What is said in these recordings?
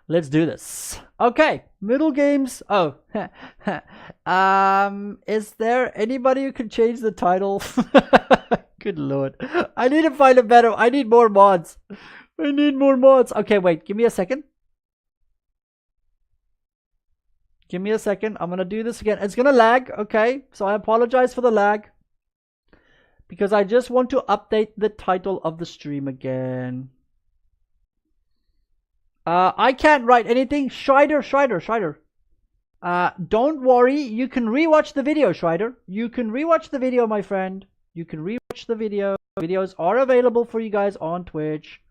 Let's do this. Okay, Middlegames. Oh, is there anybody who can change the title? Good lord, I need to find a better. I need more mods. I need more mods. Okay, wait. Give me a second. Give me a second. I'm gonna do this again. It's gonna lag. Okay, so I apologize for the lag because I just want to update the title of the stream again. I can't write anything. Schreider. Don't worry. You can rewatch the video, Schreider. You can rewatch the video, my friend. You can rewatch the video. Videos are available for you guys on Twitch.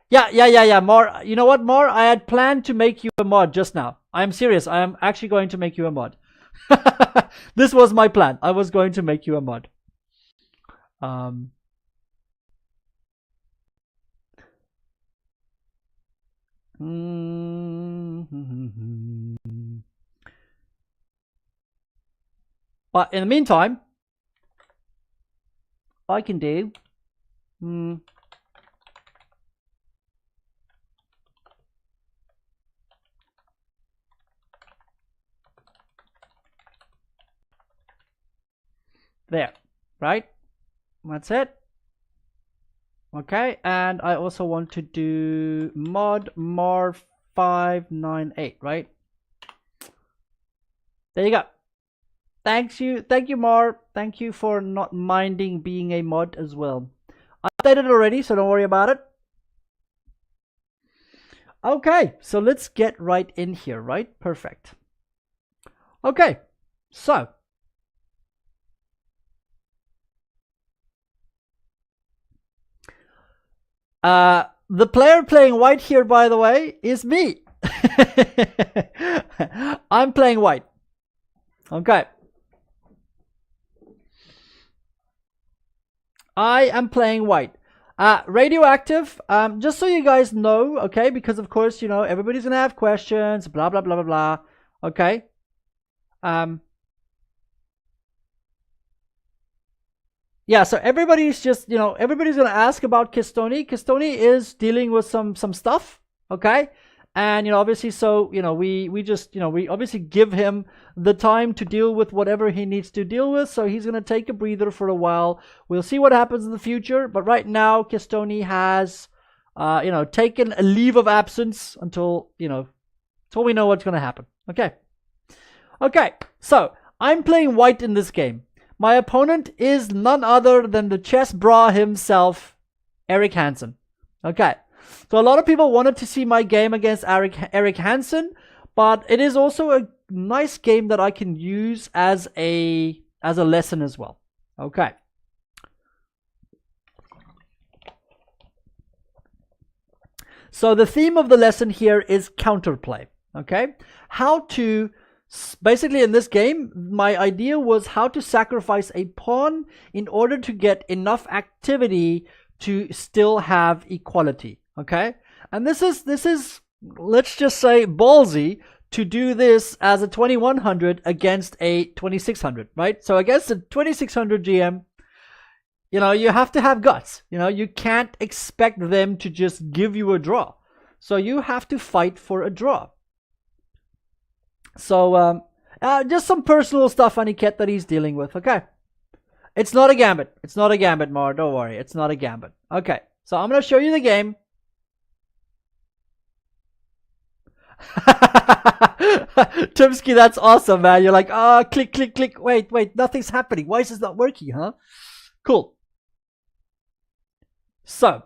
Yeah. Mar, you know what, Mar? I had planned to make you a mod just now. I'm serious. I am actually going to make you a mod. This was my plan. I was going to make you a mod. But in the meantime, I can do there, right? That's it. Okay, and I also want to do mod mar 598, right? There you go. Thank you, Mar. Thank you for not minding being a mod as well. I updated it already, so don't worry about it. Okay, so let's get right in here, right? Perfect. Okay, so the player playing white here, by the way, is me. I'm playing white. Okay. I am playing white. Radioactive, just so you guys know, okay, because of course, you know, everybody's gonna have questions, blah, blah, blah, blah, blah. Okay. Yeah, so everybody's just, you know, everybody's gonna ask about Kistoni. Kistoni is dealing with some stuff, okay? And, you know, obviously, so, you know, we just, you know, we obviously give him the time to deal with whatever he needs to deal with. So he's going to take a breather for a while. We'll see what happens in the future. But right now, Kistoni has, you know, taken a leave of absence until, you know, until we know what's going to happen. Okay. Okay. So I'm playing white in this game. My opponent is none other than the chess bra himself, Eric Hansen. Okay. So a lot of people wanted to see my game against Eric Hansen, but it is also a nice game that I can use as a lesson as well. Okay. So the theme of the lesson here is counterplay. Okay. How to basically in this game, my idea was how to sacrifice a pawn in order to get enough activity to still have equality. Okay, and this is let's just say ballsy to do this as a 2100 against a 2600, right? So against a 2600 GM, you know, you have to have guts. You know, you can't expect them to just give you a draw. So you have to fight for a draw. So just some personal stuff, Aniket, that he's dealing with. Okay, it's not a gambit. It's not a gambit, Mar. Don't worry, it's not a gambit. Okay, so I'm gonna show you the game. Timsky, that's awesome, man. You're like, click, click, click. Wait, nothing's happening. Why is this not working, huh? Cool. So,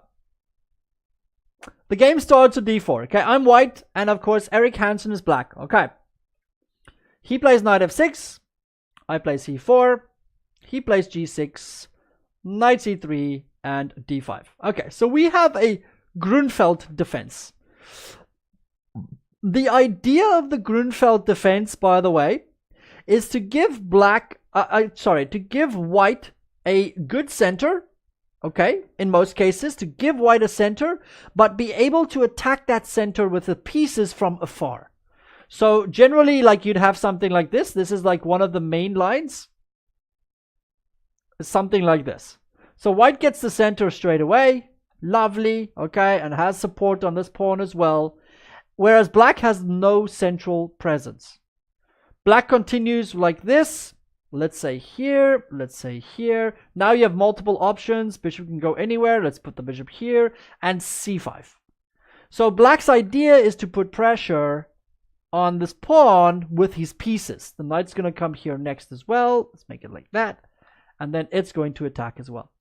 the game starts with d4. Okay, I'm white, and of course, Eric Hansen is black. Okay. He plays knight f6. I play c4. He plays g6, knight c3, and d5. Okay, so we have a Grunfeld defense. The idea of the Grunfeld defense, by the way, is to give to give white a good center, okay, in most cases, to give white a center, but be able to attack that center with the pieces from afar. So generally, like, you'd have something like this. This is like one of the main lines. Something like this. So white gets the center straight away. Lovely, okay, and has support on this pawn as well. whereas black has no central presence. Black continues like this. Let's say here, let's say here. Now you have multiple options. Bishop can go anywhere. Let's put the bishop here and c5. So black's idea is to put pressure on this pawn with his pieces. The knight's going to come here next as well. Let's make it like that. And then it's going to attack as well.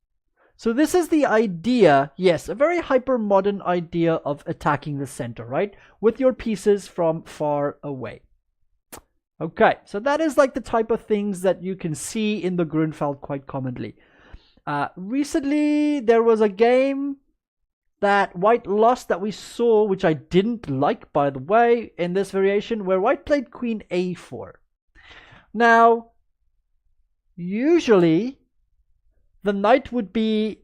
So this is the idea, yes, a very hyper-modern idea of attacking the center, right? With your pieces from far away. Okay, so that is like the type of things that you can see in the Grunfeld quite commonly. Recently, there was a game that white lost that we saw, which I didn't like, by the way, in this variation, where white played queen a4. Now, usually, the knight would be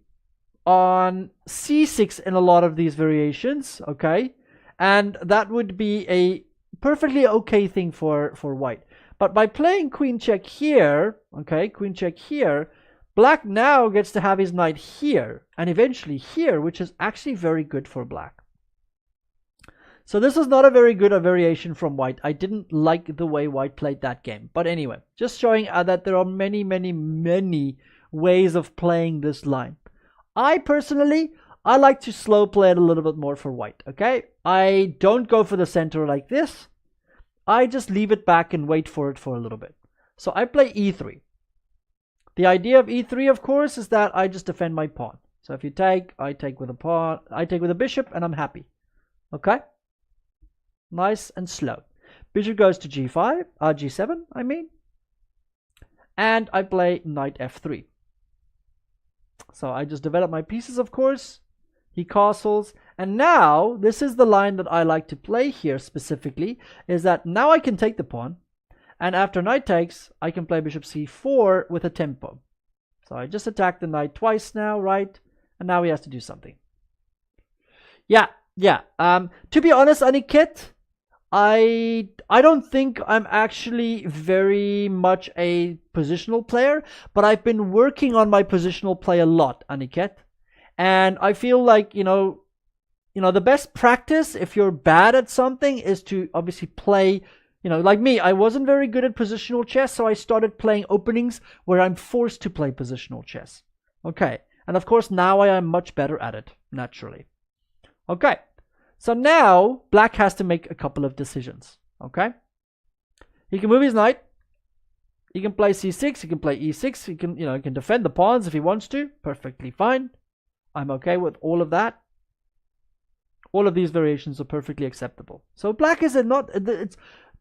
on c6 in a lot of these variations, okay? And that would be a perfectly okay thing for white. But by playing queen check here, okay, queen check here, black now gets to have his knight here and eventually here, which is actually very good for black. So this is not a very good variation from white. I didn't like the way white played that game. But anyway, just showing that there are many, many, many ways of playing this line. I personally like to slow play it a little bit more for white, okay? I don't go for the center like this. I just leave it back and wait for it for a little bit. So I play e3. The idea of e3, of course, is that I just defend my pawn. So if you take, I take with a pawn, I take with a bishop, and I'm happy. Okay? Nice and slow. Bishop goes to g5, g7, I mean. And I play knight f3. So I just develop my pieces, of course. He castles. And now, this is the line that I like to play here specifically, is that now I can take the pawn. And after knight takes, I can play bishop c4 with a tempo. So I just attacked the knight twice now, right? And now he has to do something. Yeah. To be honest, Aniket, I don't think I'm actually very much a positional player, but I've been working on my positional play a lot, Aniket. And I feel like, you know, the best practice if you're bad at something is to obviously play, like me, I wasn't very good at positional chess, so I started playing openings where I'm forced to play positional chess. Okay. And of course, now I am much better at it, naturally. Okay. So now, black has to make a couple of decisions, okay? He can move his knight. He can play c6, he can play e6, he can defend the pawns if he wants to. Perfectly fine. I'm okay with all of that. All of these variations are perfectly acceptable. So black is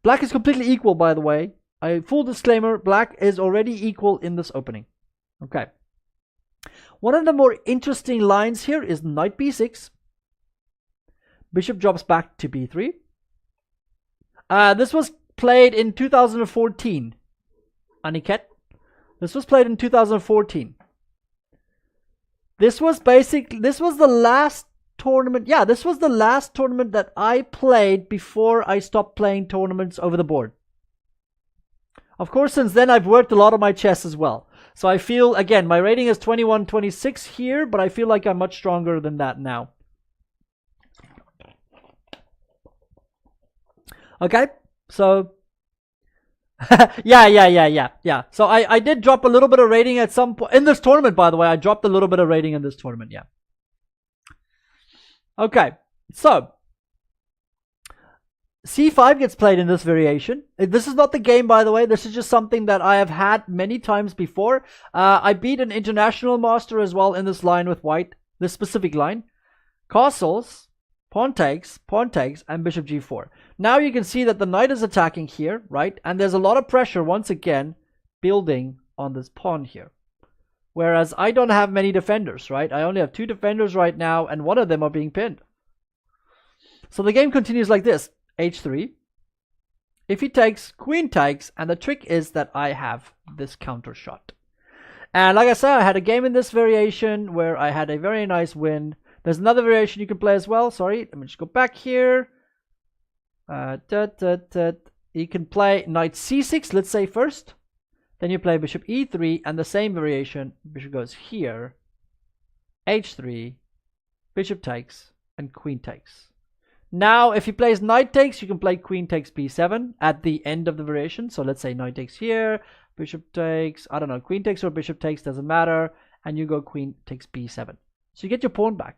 black is completely equal, by the way. Full disclaimer, black is already equal in this opening. Okay. One of the more interesting lines here is knight b6. Bishop drops back to b3. This was played in 2014. Aniket. This was played in 2014. This was the last tournament. Yeah, this was the last tournament that I played before I stopped playing tournaments over the board. Of course, since then I've worked a lot on my chess as well. So I feel, again, my rating is 21-26 here, but I feel like I'm much stronger than that now. Okay, so yeah. So I did drop a little bit of rating at some point in this tournament, by the way. I dropped a little bit of rating in this tournament, yeah. Okay, so c5 gets played in this variation. This is not the game, by the way. This is just something that I have had many times before. I beat an international master as well in this line with white, this specific line. Castles, pawn takes, and bishop g4. Now you can see that the knight is attacking here, right? And there's a lot of pressure, once again, building on this pawn here. Whereas I don't have many defenders, right? I only have 2 defenders right now, and one of them are being pinned. So the game continues like this. h3. If he takes, queen takes, and the trick is that I have this counter shot. And like I said, I had a game in this variation where I had a very nice win. There's another variation you can play as well. Sorry, let me just go back here. You can play knight c6, let's say first. Then you play bishop e3, and the same variation. Bishop goes here. h3, bishop takes, and queen takes. Now, if he plays knight takes, you can play queen takes b7 at the end of the variation. So let's say knight takes here, bishop takes, I don't know, queen takes or bishop takes, doesn't matter. And you go queen takes b7. So you get your pawn back.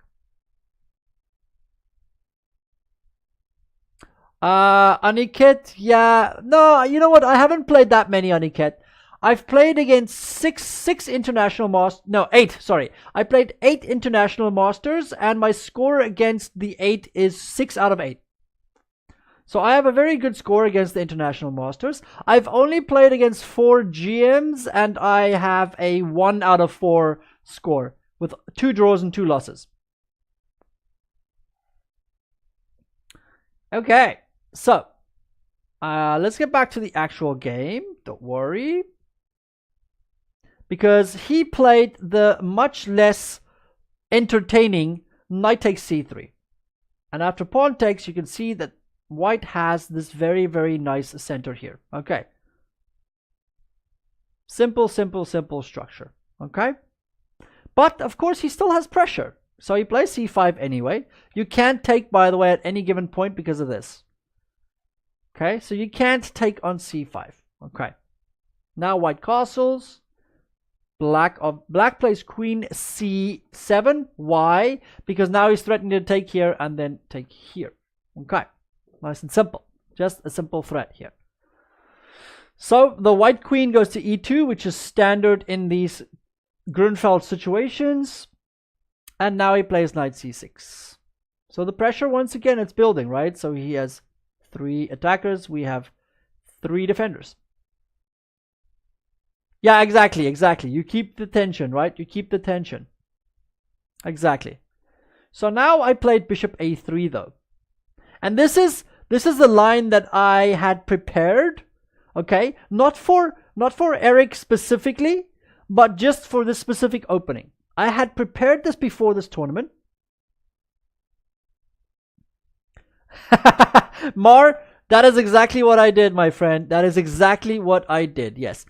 Aniket, yeah. No, you know what? I haven't played that many, Aniket. I've played against six international masters. No, 8, sorry. I played 8 international masters, and my score against the 8 is 6 out of 8. So I have a very good score against the international masters. I've only played against 4 GMs, and I have a 1 out of 4 score with 2 draws and 2 losses. Okay, so let's get back to the actual game. Don't worry. Because he played the much less entertaining knight takes c3. And after pawn takes, you can see that white has this very, very nice center here. Okay. Simple, simple, simple structure. Okay. But, of course, he still has pressure. So he plays c5 anyway. You can't take, by the way, at any given point because of this. Okay. So you can't take on c5. Okay. Now white castles. Black plays queen c7. Why? Because now he's threatening to take here and then take here. Okay. Nice and simple. Just a simple threat here. So the white queen goes to e2, which is standard in these Grunfeld situations. And now he plays knight c6. So the pressure, once again, it's building, right? So he has 3 attackers. We have 3 defenders. Yeah, exactly. You keep the tension, right? You keep the tension. Exactly. So now I played bishop a3 though. And this is the line that I had prepared, okay? Not for Eric specifically, but just for this specific opening. I had prepared this before this tournament. Mar, that is exactly what I did, my friend. That is exactly what I did. Yes.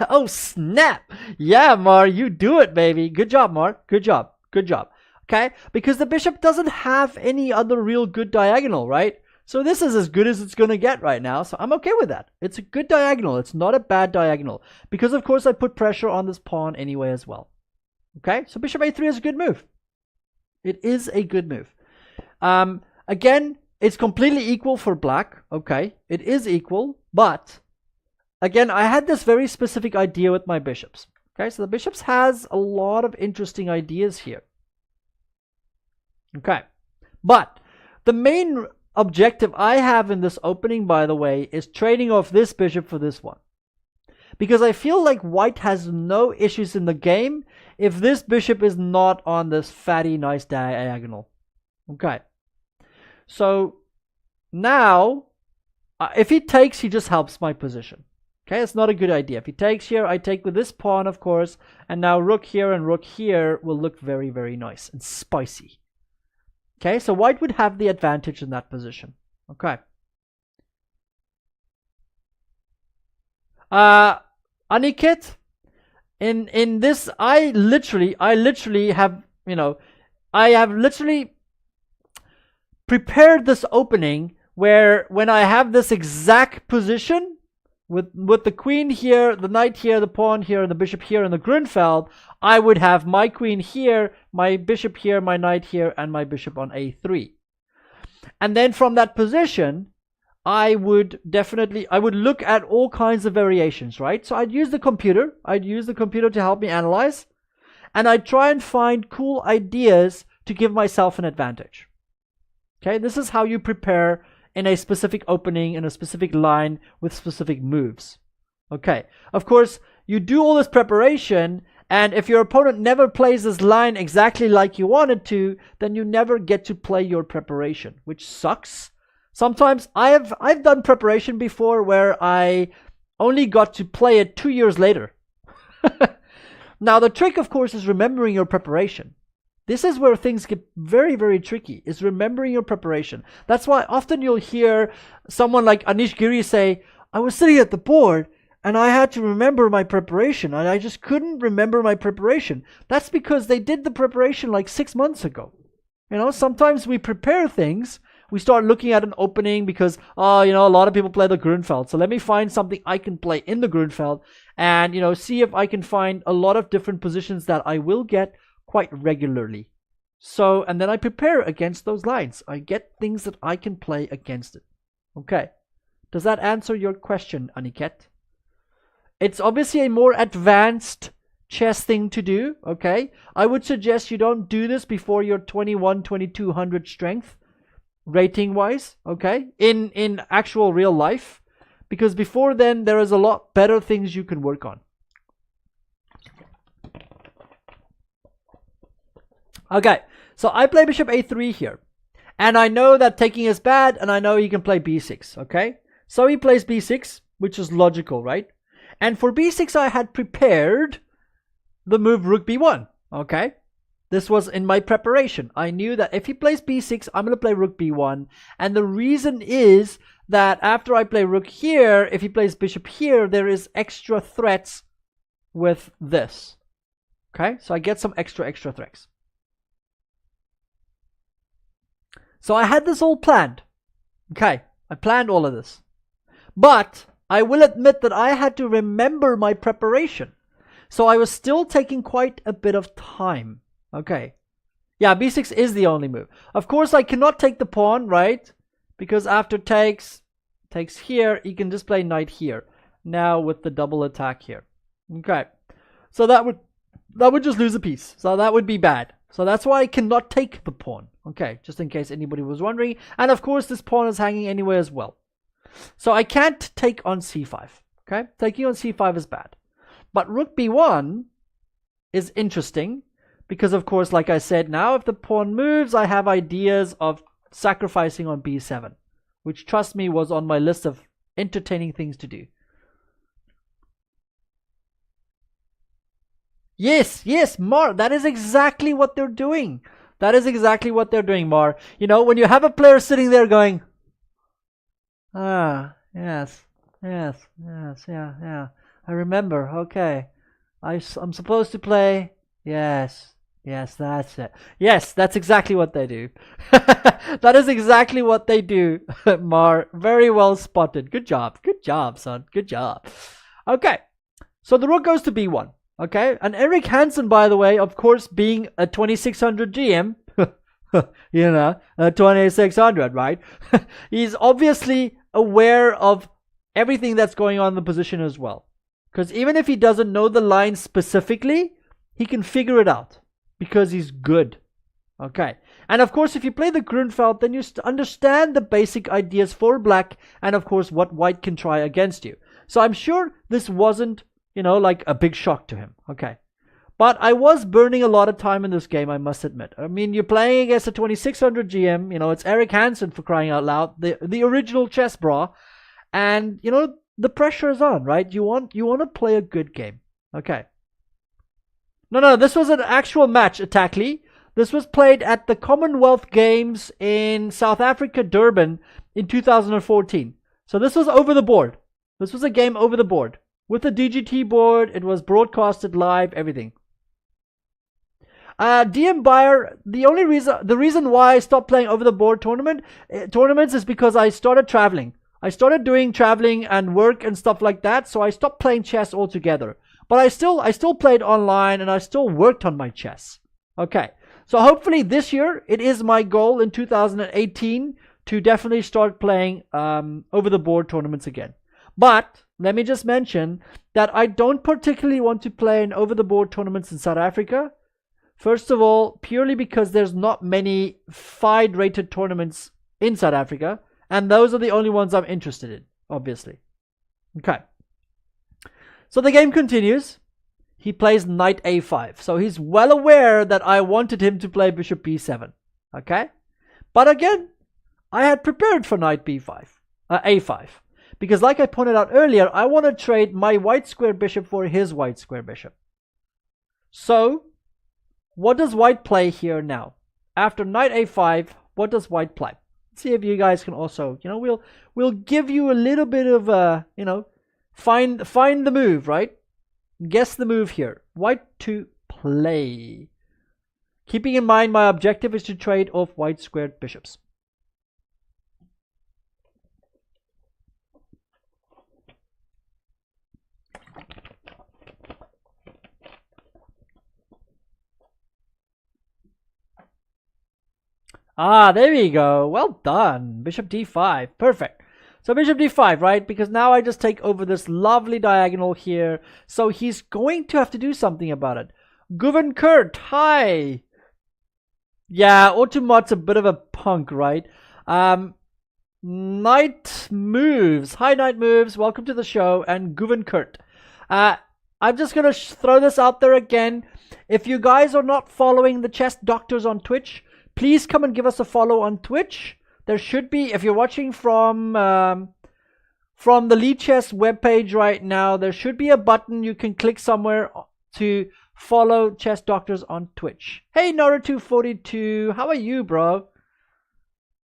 Oh snap! Yeah, Mar, you do it, baby. Good job, Mar. Good job. Okay, because the bishop doesn't have any other real good diagonal, right? So this is as good as it's gonna get right now. So I'm okay with that. It's a good diagonal. It's not a bad diagonal because, of course, I put pressure on this pawn anyway as well. Okay, so bishop a3 is a good move. It is a good move. Again, it's completely equal for black. Okay, it is equal, but again, I had this very specific idea with my bishops. Okay, so the bishops has a lot of interesting ideas here. Okay, but the main objective I have in this opening, by the way, is trading off this bishop for this one. Because I feel like white has no issues in the game if this bishop is not on this fatty, nice diagonal. Okay, so now, if he takes, he just helps my position. Okay, it's not a good idea. If he takes here, I take with this pawn, of course, and now rook here and rook here will look very, very nice and spicy. Okay, so white would have the advantage in that position. Okay. Aniket, in this, I literally have, I have literally prepared this opening where when I have this exact position, with the queen here, the knight here, the pawn here, the bishop here, and the Grunfeld, I would have my queen here, my bishop here, my knight here, and my bishop on a3. And then from that position, I would look at all kinds of variations, right? So I'd use the computer. I'd use the computer to help me analyze. And I'd try and find cool ideas to give myself an advantage. Okay, this is how you prepare in a specific opening, in a specific line, with specific moves. Okay, of course, you do all this preparation, and if your opponent never plays this line exactly like you wanted to, then you never get to play your preparation, which sucks. Sometimes I've done preparation before where I only got to play it 2 years later. Now, the trick, of course, is remembering your preparation. This is where things get very, very tricky, is remembering your preparation. That's why often you'll hear someone like Anish Giri say, I was sitting at the board and I had to remember my preparation and I just couldn't remember my preparation. That's because they did the preparation like 6 months ago. You know, sometimes we prepare things. We start looking at an opening because, oh, you know, a lot of people play the Grunfeld. So let me find something I can play in the Grunfeld and, you know, see if I can find a lot of different positions that I will get quite regularly. So, and then I prepare against those lines. I get things that I can play against it. Okay. Does that answer your question, Aniket? It's obviously a more advanced chess thing to do, okay? I would suggest you don't do this before your 21-2200 strength, rating-wise, okay? In actual real life. Because before then, there is a lot better things you can work on. Okay, so I play bishop a3 here. And I know that taking is bad, and I know he can play b6, okay? So he plays b6, which is logical, right? And for b6, I had prepared the move rook b1, okay? This was in my preparation. I knew that if he plays b6, I'm going to play rook b1. And the reason is that after I play rook here, if he plays bishop here, there is extra threats with this. Okay, so I get some extra threats. So I had this all planned. Okay, I planned all of this. But I will admit that I had to remember my preparation. So I was still taking quite a bit of time. Okay. Yeah, b6 is the only move. Of course, I cannot take the pawn, right? Because after takes here, you can just play knight here. Now with the double attack here. Okay. So that would just lose a piece. So that would be bad. So that's why I cannot take the pawn. Okay, just in case anybody was wondering. And of course, this pawn is hanging anywhere as well. So I can't take on c5. Okay, taking on c5 is bad. But rook b1 is interesting because, of course, like I said, now if the pawn moves, I have ideas of sacrificing on b7, which, trust me, was on my list of entertaining things to do. Yes, Mar, that is exactly what they're doing. That is exactly what they're doing, Mar. You know, when you have a player sitting there going, yes, yeah. I remember, okay. I'm supposed to play, yes, that's it. Yes, that's exactly what they do. That is exactly what they do, Mar. Very well spotted. Good job, son. Good job. Okay, so the rook goes to b1. Okay, and Eric Hansen, by the way, of course, being a 2600 GM, you know, 2600, right? He's obviously aware of everything that's going on in the position as well. Because even if he doesn't know the line specifically, he can figure it out because he's good. Okay, and of course, if you play the Grunfeld, then you understand the basic ideas for black and, of course, what white can try against you. So I'm sure this wasn't, you know, like a big shock to him. Okay. But I was burning a lot of time in this game, I must admit. I mean, you're playing against a 2600 GM. You know, it's Eric Hansen, for crying out loud. The original chess bra. And, you know, the pressure is on, right? You want to play a good game. Okay. No, this was an actual match, Attackly. This was played at the Commonwealth Games in South Africa, Durban, in 2014. So this was over the board. This was a game over the board. With the DGT board, it was broadcasted live, everything. DM Buyer, the reason why I stopped playing over the board tournaments is because I started traveling. I started doing traveling and work and stuff like that, so I stopped playing chess altogether. But I still played online and I still worked on my chess. Okay, so hopefully this year it is my goal in 2018 to definitely start playing over the board tournaments again. But let me just mention that I don't particularly want to play in over-the-board tournaments in South Africa. First of all, purely because there's not many FIDE-rated tournaments in South Africa, and those are the only ones I'm interested in, obviously. Okay. So the game continues. He plays knight a5. So he's well aware that I wanted him to play bishop b7. Okay? But again, I had prepared for knight b5, a5. Because like I pointed out earlier, I want to trade my white square bishop for his white square bishop. So, what does white play here now? After knight a5, what does white play? Let's see if you guys can also, you know, we'll give you a little bit of you know, find the move, right? Guess the move here. White to play. Keeping in mind my objective is to trade off white squared bishops. Ah, there we go. Well done. Bishop d5. Perfect. So bishop d5, right? Because now I just take over this lovely diagonal here. So he's going to have to do something about it. Guven Kurt, hi. Yeah, Automat's a bit of a punk, right? Knight Moves. Hi, Knight Moves. Welcome to the show. And Guven Kurt. I'm just going to throw this out there again. If you guys are not following the Chess Doctors on Twitch, please come and give us a follow on Twitch. There should be, if you're watching from the Lead Chess webpage right now, there should be a button you can click somewhere to follow Chess Doctors on Twitch. Hey, Naruto42, how are you, bro?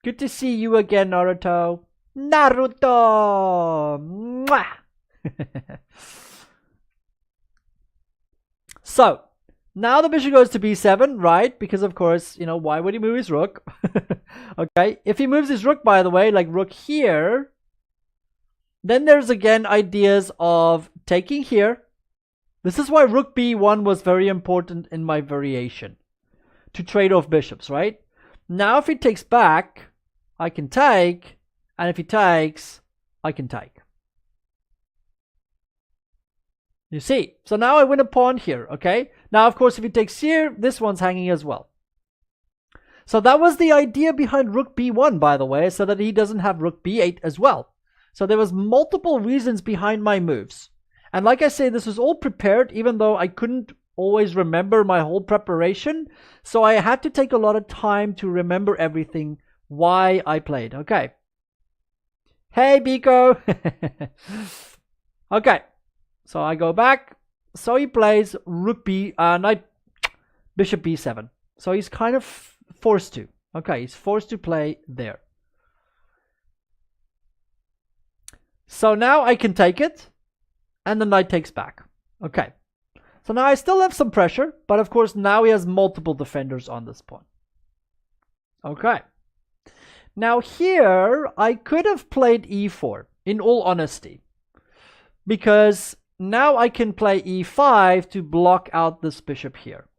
Good to see you again, Naruto. Naruto! Mwah! So, now the bishop goes to b7, right? Because, of course, you know, why would he move his rook? Okay, if he moves his rook, by the way, like rook here, then there's again ideas of taking here. This is why rook b1 was very important in my variation. To trade off bishops, right? Now if he takes back, I can take. And if he takes, I can take. You see, so now I win a pawn here, okay? Now, of course, if he takes here, this one's hanging as well. So that was the idea behind rook b1, by the way, so that he doesn't have rook b8 as well. So there was multiple reasons behind my moves. And like I say, this was all prepared, even though I couldn't always remember my whole preparation. So I had to take a lot of time to remember everything, why I played. Okay. Hey, Biko. Okay. So I go back. So he plays rook knight, bishop b7. So he's kind of forced to. Okay, he's forced to play there. So now I can take it. And the knight takes back. Okay. So now I still have some pressure. But of course now he has multiple defenders on this pawn. Okay. Now here I could have played e4. In all honesty. Because now I can play e5 to block out this bishop here.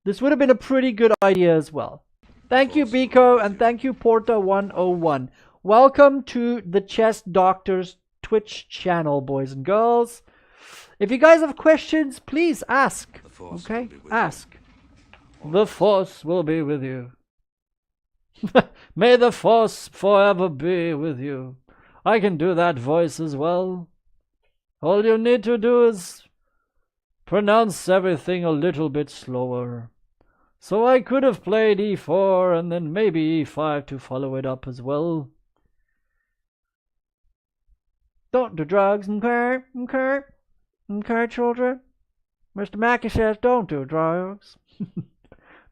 This would have been a pretty good idea as well. Thank you, Biko, and thank you, Porta101. Welcome to the Chess Doctors Twitch channel, boys and girls. If you guys have questions, please ask. Okay? Ask. The Force will be with you. May the Force forever be with you. I can do that voice as well. All you need to do is pronounce everything a little bit slower. So I could have played e4 and then maybe e5 to follow it up as well. Don't do drugs, okay? Okay? Okay, children? Mr. Mackey says don't do drugs.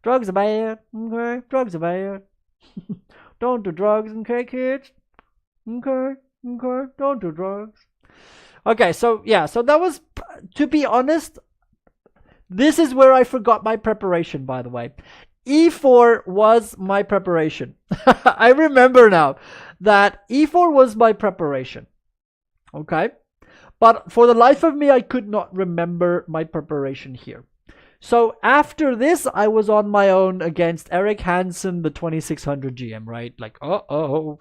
Drugs are bad, okay? Drugs are bad. Don't do drugs, okay, kids? Okay? Okay? Don't do drugs. Okay, so yeah, so that was, to be honest, this is where I forgot my preparation, by the way. e4 was my preparation. I remember now that e4 was my preparation. Okay? But for the life of me, I could not remember my preparation here. So after this, I was on my own against Eric Hansen, the 2600 GM, right? Like, uh-oh.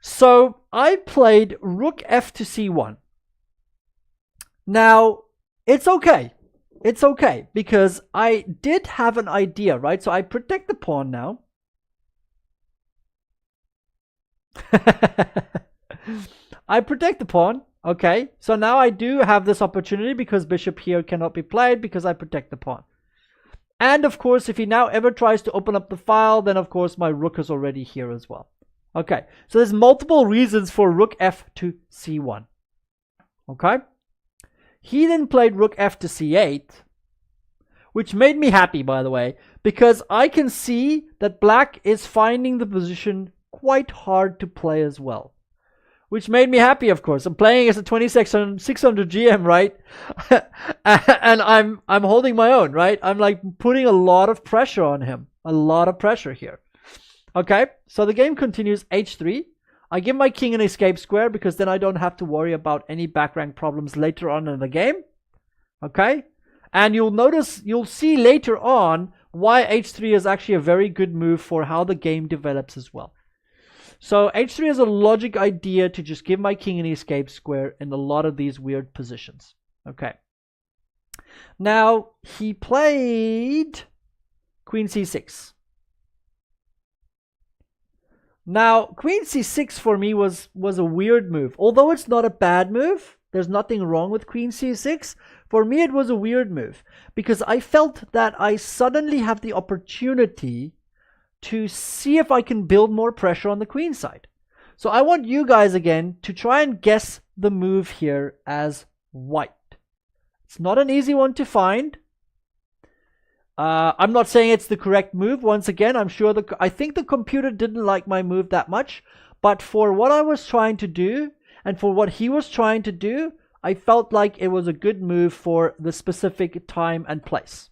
So I played rook f to c1. Now, it's okay. It's okay because I did have an idea, right? So I protect the pawn now. I protect the pawn. Okay. So now I do have this opportunity because bishop here cannot be played because I protect the pawn. And of course, if he now ever tries to open up the file, then of course my rook is already here as well. Okay, so there's multiple reasons for rook f to c1. Okay? He then played rook f to c8, which made me happy, by the way, because I can see that black is finding the position quite hard to play as well. which made me happy, of course. I'm playing as a 2600 GM, right? And I'm holding my own, right? I'm like putting a lot of pressure on him. A lot of pressure here. Okay, so the game continues h3. I give my king an escape square because then I don't have to worry about any back rank problems later on in the game. Okay, and you'll see later on why h3 is actually a very good move for how the game develops as well. So h3 is a logic idea to just give my king an escape square in a lot of these weird positions. Okay. Now, he played queen c6. Now, queen c6 for me was a weird move. Although it's not a bad move, there's nothing wrong with queen c6. For me, it was a weird move because I felt that I suddenly have the opportunity to see if I can build more pressure on the queen side. So I want you guys again to try and guess the move here as white. It's not an easy one to find. I'm not saying it's the correct move. Once again, I think the computer didn't like my move that much, but for what I was trying to do and for what he was trying to do, I felt like it was a good move for the specific time and place.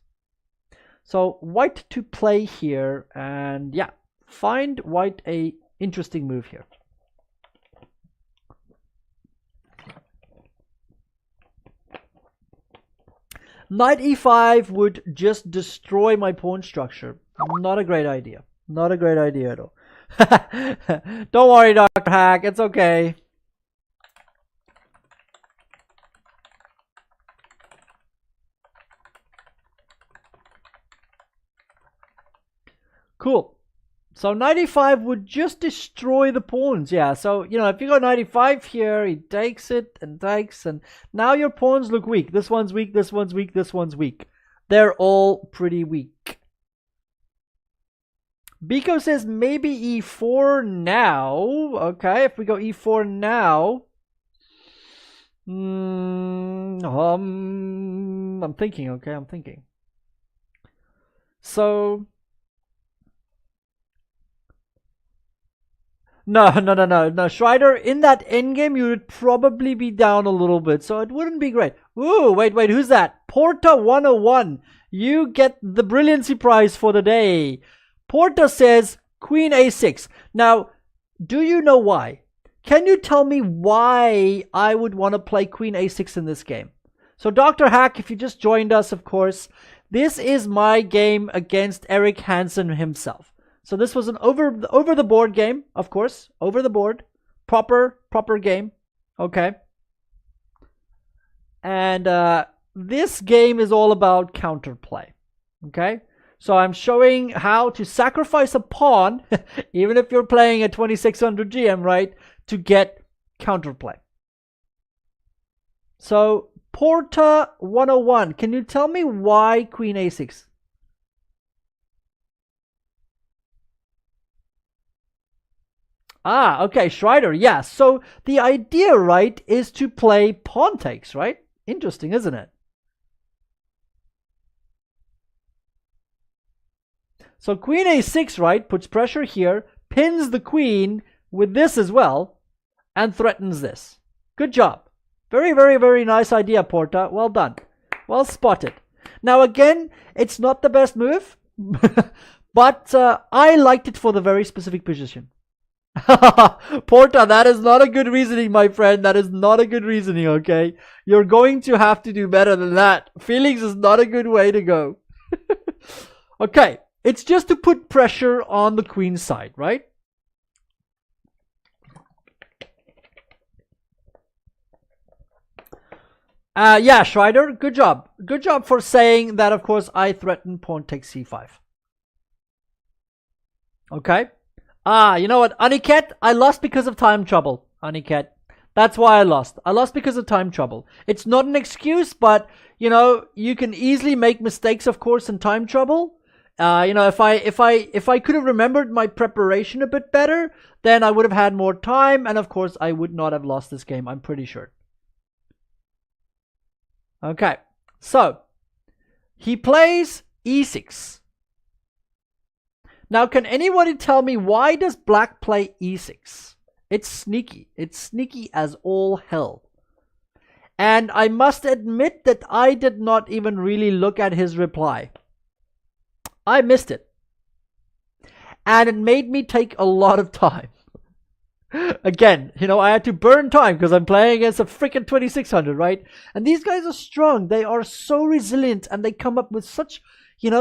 So white to play here, and yeah, find white a interesting move here. Knight e5 would just destroy my pawn structure. Not a great idea. Not a great idea at all. Don't worry, Dr. Hack. It's okay. Cool. So 95 would just destroy the pawns. Yeah, so, you know, if you go 95 here, he takes it and takes, and now your pawns look weak. This one's weak, this one's weak, this one's weak. They're all pretty weak. Biko says maybe e4 now. Okay, if we go e4 now. I'm thinking, okay, I'm thinking. So... No, Schreider, in that endgame, you would probably be down a little bit, so it wouldn't be great. Ooh, wait, who's that? Porta 101. You get the brilliancy prize for the day. Porta says queen a6. Now, do you know why? Can you tell me why I would want to play queen a6 in this game? So, Dr. Hack, if you just joined us, of course, this is my game against Eric Hansen himself. So this was an over the board game, of course, over the board, proper game, okay. And this game is all about counterplay, okay. So I'm showing how to sacrifice a pawn, even if you're playing a 2600 GM, right, to get counterplay. So Porta 101, can you tell me why queen a6? Ah, okay, Schreider, yeah. So the idea, right, is to play pawn takes, right? Interesting, isn't it? So queen a6, right, puts pressure here, pins the queen with this as well, and threatens this. Good job. Very, very nice idea, Porta. Well done. Well spotted. Now, again, it's not the best move, but I liked it for the very specific position. Porta, that is not a good reasoning, my friend. That is not a good reasoning, okay? You're going to have to do better than that. Feelings is not a good way to go. Okay, it's just to put pressure on the queen side, right? Yeah, Schreider, good job. Good job for saying that, of course, I threaten pawn takes c5. Okay. You know what, Aniket? I lost because of time trouble, Aniket. That's why I lost. I lost because of time trouble. It's not an excuse, but, you know, you can easily make mistakes, of course, in time trouble. You know, if I could have remembered my preparation a bit better, then I would have had more time, and of course, I would not have lost this game, I'm pretty sure. Okay, so, he plays e6. Now, can anybody tell me why does black play e6? It's sneaky. It's sneaky as all hell. And I must admit that I did not even really look at his reply. I missed it. And it made me take a lot of time. Again, I had to burn time because I'm playing against a freaking 2600, right? And these guys are strong. They are so resilient and they come up with such,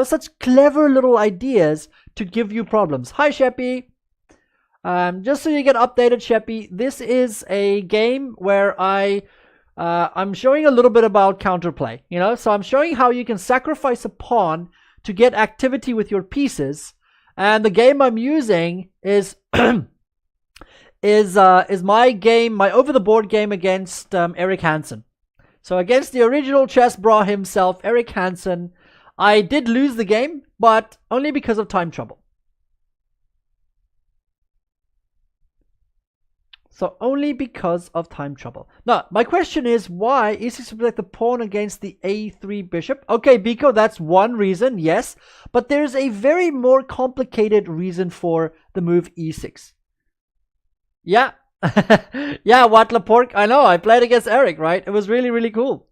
such clever little ideas to give you problems. Hi, Sheppy. Just so you get updated, Sheppy, this is a game where I'm showing a little bit about counterplay, so I'm showing how you can sacrifice a pawn to get activity with your pieces. And the game I'm using is my game, my over the board game against Eric Hansen. So against the original chess bra himself, Eric Hansen, I did lose the game, but only because of time trouble. So only because of time trouble. Now, my question is, why is he to protect the pawn against the a3 bishop? Okay, Biko, that's one reason, yes. But there's a very more complicated reason for the move e6. Yeah. Yeah, Watla Pork, I know, I played against Eric, right? It was really, really cool.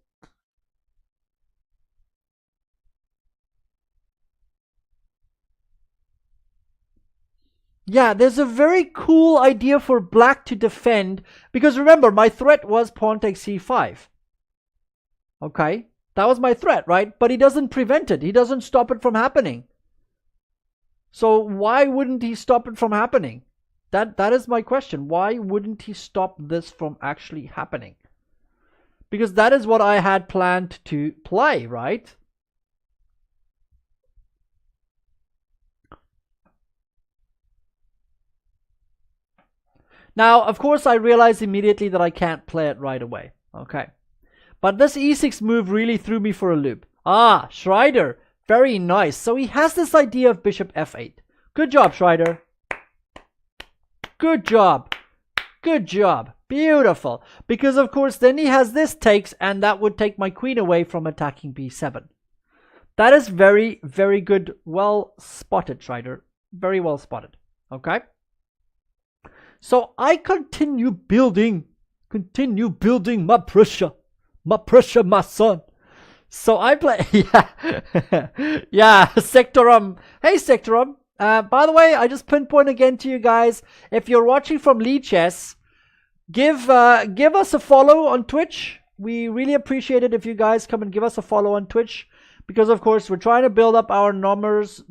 Yeah, there's a very cool idea for black to defend, because remember, my threat was pawn takes c5. Okay, that was my threat, right? But he doesn't prevent it. He doesn't stop it from happening. So why wouldn't he stop it from happening? That is my question. Why wouldn't he stop this from actually happening? Because that is what I had planned to play, right? Now, of course, I realized immediately that I can't play it right away. Okay. But this e6 move really threw me for a loop. Ah, Schreider. Very nice. So he has this idea of bishop f8. Good job, Schreider. Good job. Good job. Beautiful. Because, of course, then he has this takes, and that would take my queen away from attacking b7. That is very, very good. Well spotted, Schreider. Very well spotted. Okay. So I continue building my pressure, my son. So I play, yeah, Sectorum. Hey, Sectorum. By the way, I just pinpoint again to you guys, if you're watching from Lee Chess, give us a follow on Twitch. We really appreciate it if you guys come and give us a follow on Twitch, because of course we're trying to build up our numbers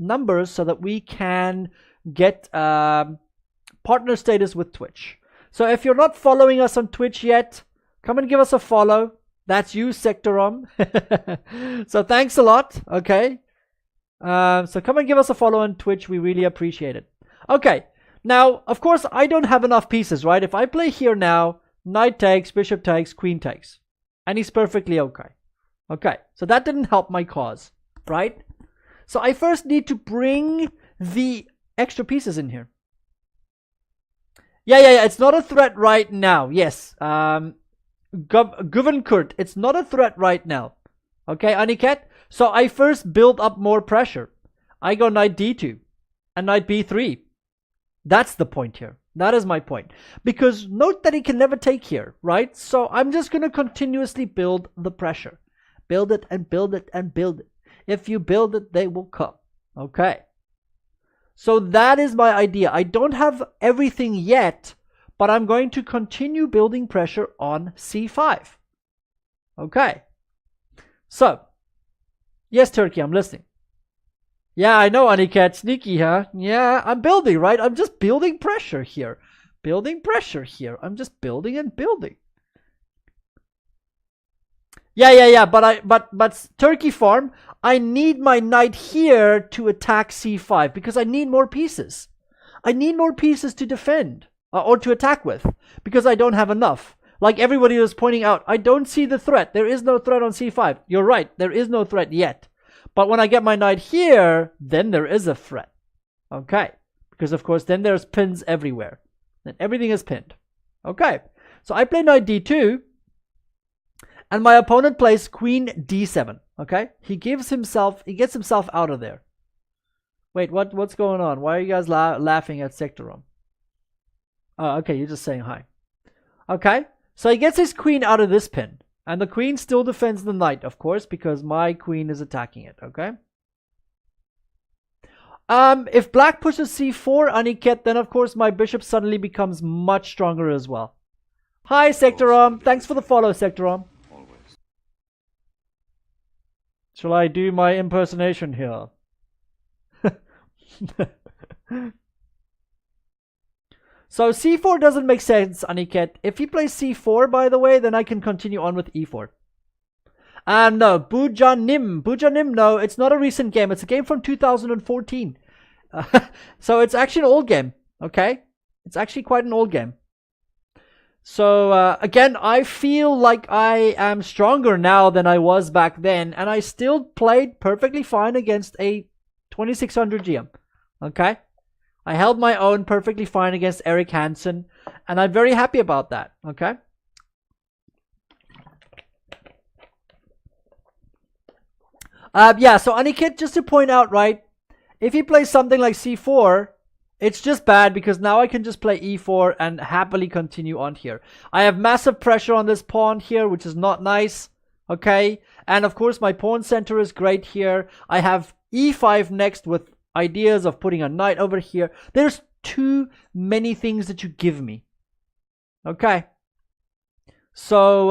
so that we can get partner status with Twitch. So if you're not following us on Twitch yet, come and give us a follow. That's you, Sectorum. So thanks a lot. Okay. So come and give us a follow on Twitch. We really appreciate it. Okay. Now, of course, I don't have enough pieces, right? If I play here now, knight takes, bishop takes, queen takes. And he's perfectly okay. Okay. So that didn't help my cause, right? So I first need to bring the extra pieces in here. Yeah. It's not a threat right now. Yes. Guvenkurt, it's not a threat right now. Okay, Aniket? So I first build up more pressure. I go knight d2 and knight b3. That's the point here. That is my point. Because note that he can never take here, right? So I'm just going to continuously build the pressure. Build it and build it and build it. If you build it, they will come. Okay. So that is my idea. I don't have everything yet, but I'm going to continue building pressure on c5. Okay. So, yes, Turkey, I'm listening. Yeah, I know, Aniket. Sneaky, huh? Yeah, I'm building, right? I'm just building pressure here. Building pressure here. I'm just building and building. Yeah. But Turkey Farm, I need my knight here to attack c5 because I need more pieces. I need more pieces to defend or to attack with because I don't have enough. Like everybody was pointing out, I don't see the threat. There is no threat on c5. You're right. There is no threat yet. But when I get my knight here, then there is a threat. Okay. Because, of course, then there's pins everywhere. Then everything is pinned. Okay. So I play knight d2. And my opponent plays queen d7. Okay. He gets himself out of there. Wait, what's going on? Why are you guys laughing at Sectorum? Oh, okay, you're just saying hi. Okay, so he gets his queen out of this pin. And the queen still defends the knight, of course, because my queen is attacking it, okay? If black pushes c4, Aniket, then of course my bishop suddenly becomes much stronger as well. Hi, Sectorom. Thanks for the follow, Sectorom. Shall I do my impersonation here? So c4 doesn't make sense, Aniket. If he plays c4, by the way, then I can continue on with e4. No, Bujanim, no, it's not a recent game. It's a game from 2014. So it's actually an old game, okay? It's actually quite an old game. So, again, I feel like I am stronger now than I was back then, and I still played perfectly fine against a 2600 GM, okay? I held my own perfectly fine against Eric Hansen, and I'm very happy about that, okay? Yeah, so Aniket, just to point out, right, if he plays something like c4, it's just bad because now I can just play e4 and happily continue on here. I have massive pressure on this pawn here, which is not nice, okay? And of course, my pawn center is great here. I have e5 next with ideas of putting a knight over here. There's too many things that you give me, okay? So,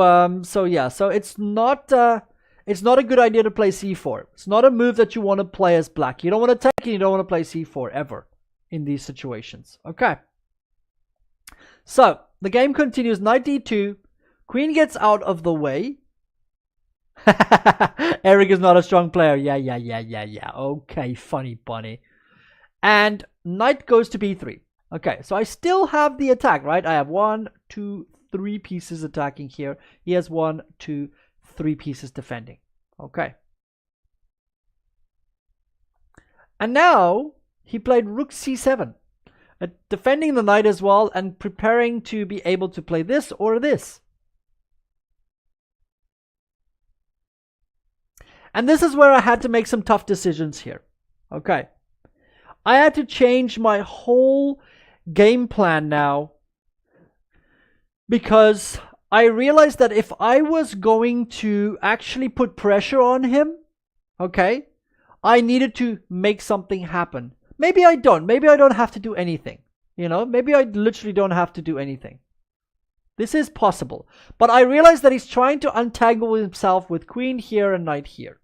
yeah, so it's not a good idea to play c4. It's not a move that you want to play as black. You don't want to take it, you don't want to play c4 ever in these situations. Okay. So, the game continues. Knight d2. Queen gets out of the way. Eric is not a strong player. Yeah. Okay, funny bunny. And knight goes to b3. Okay, so I still have the attack, right? I have 1, 2, 3 pieces attacking here. He has 1, 2, 3 pieces defending. Okay. And now he played rook c7, defending the knight as well and preparing to be able to play this or this. And this is where I had to make some tough decisions here. Okay. I had to change my whole game plan now because I realized that if I was going to actually put pressure on him, okay, I needed to make something happen. Maybe I don't. Maybe I don't have to do anything. You know, maybe I literally don't have to do anything. This is possible. But I realized that he's trying to untangle himself with queen here and knight here.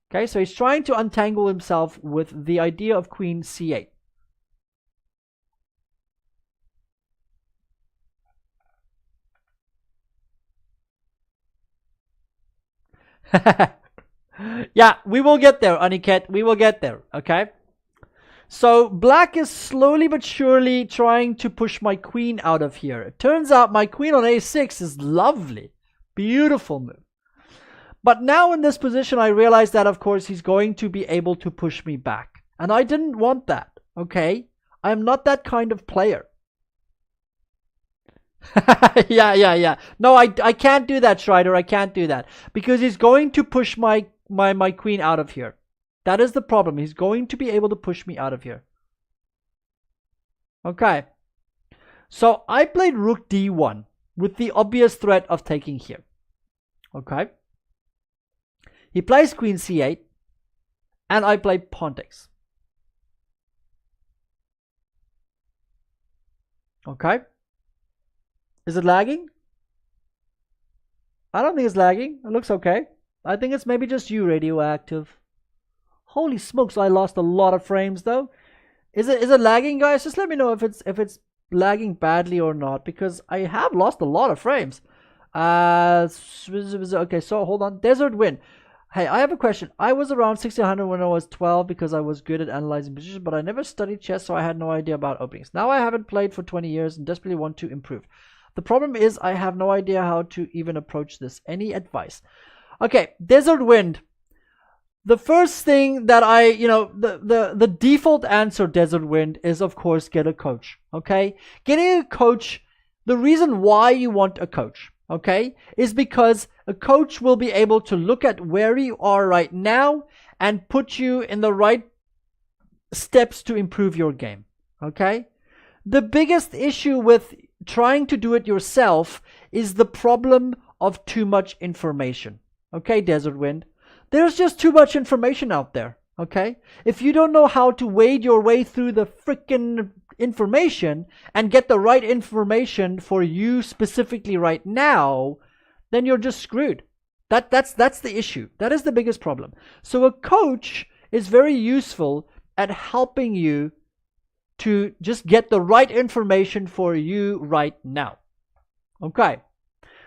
Okay, so he's trying to untangle himself with the idea of queen c8. Yeah, we will get there, Aniket. We will get there, okay? So black is slowly but surely trying to push my queen out of here. It turns out my queen on a6 is lovely. Beautiful move. But now in this position, I realize that, of course, he's going to be able to push me back. And I didn't want that, okay? I'm not that kind of player. Yeah. No, I can't do that, Schreider. I can't do that. Because he's going to push my queen out of here. That is the problem. He's going to be able to push me out of here. Okay. So I played rook d1 with the obvious threat of taking here. Okay. He plays queen c8. And I play pawn takes. Okay. Is it lagging? I don't think it's lagging. It looks okay. I think it's maybe just you, Radioactive. Holy smokes, I lost a lot of frames though. Is it lagging, guys? Just let me know if it's lagging badly or not, because I have lost a lot of frames. Okay, so hold on. Desert Wind. Hey, I have a question. I was around 1600 when I was 12 because I was good at analyzing positions, but I never studied chess, so I had no idea about openings. Now I haven't played for 20 years and desperately want to improve. The problem is I have no idea how to even approach this. Any advice? Okay, Desert Wind. The first thing that the default answer, Desert Wind, is of course get a coach. Okay, getting a coach. The reason why you want a coach, okay, is because a coach will be able to look at where you are right now and put you in the right steps to improve your game. Okay, The biggest issue with trying to do it yourself is the problem of too much information. Okay, Desert Wind? There's just too much information out there. Okay? If you don't know how to wade your way through the freaking information and get the right information for you specifically right now, then you're just screwed. That's the issue. That is the biggest problem. So a coach is very useful at helping you to just get the right information for you right now. Okay.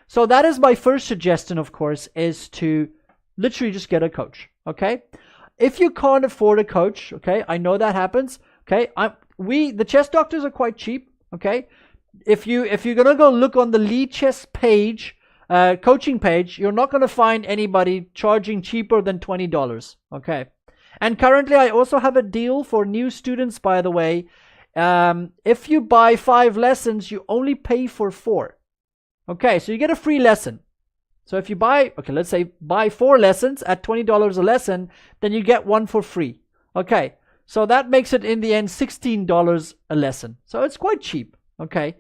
So that is my first suggestion, of course, is to literally just get a coach. Okay. If you can't afford a coach, okay, I know that happens. Okay. The chess doctors are quite cheap. Okay. If you're gonna go look on the Lead Chess page, coaching page, you're not gonna find anybody charging cheaper than $20. Okay. And currently, I also have a deal for new students, by the way. If you buy 5 lessons, you only pay for 4. Okay, so you get a free lesson. So if you buy, okay, let's say buy 4 lessons at $20 a lesson, then you get 1 for free. Okay, so that makes it in the end $16 a lesson. So it's quite cheap. Okay.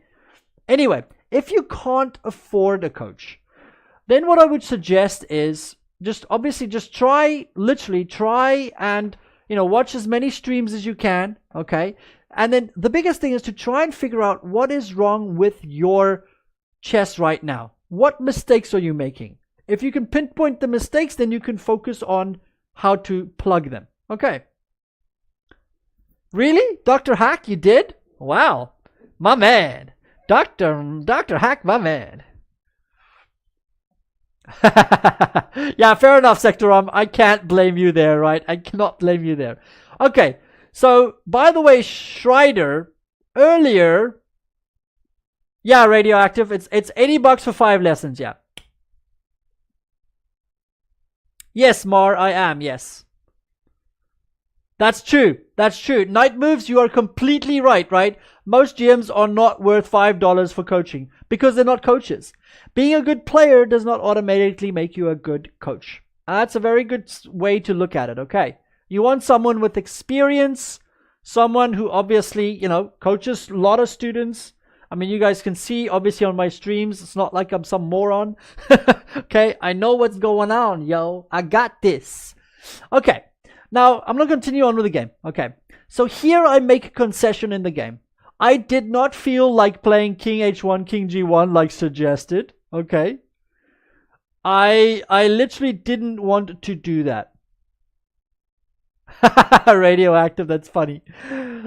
Anyway, if you can't afford a coach, then what I would suggest is obviously literally try and, watch as many streams as you can. Okay. And then the biggest thing is to try and figure out what is wrong with your chess right now. What mistakes are you making? If you can pinpoint the mistakes, then you can focus on how to plug them. Okay. Really? Dr. Hack, you did? Wow. My man. Dr. Hack, my man. Yeah, fair enough, Sectorum. I can't blame you there, right? I cannot blame you there. Okay. So, by the way, Schreider, earlier, yeah, Radioactive, it's $80 for 5 lessons, yeah. Yes, Mar, I am, yes. That's true. That's true. Night moves, you are completely right, right? Most GMs are not worth $5 for coaching because they're not coaches. Being a good player does not automatically make you a good coach. That's a very good way to look at it, okay? You want someone with experience, someone who obviously, coaches a lot of students. I mean, you guys can see, obviously, on my streams, it's not like I'm some moron. Okay, I know what's going on, yo. I got this. Okay, now I'm going to continue on with the game. Okay, so here I make a concession in the game. I did not feel like playing King H1, King G1 like suggested. Okay, I literally didn't want to do that. Radioactive, that's funny.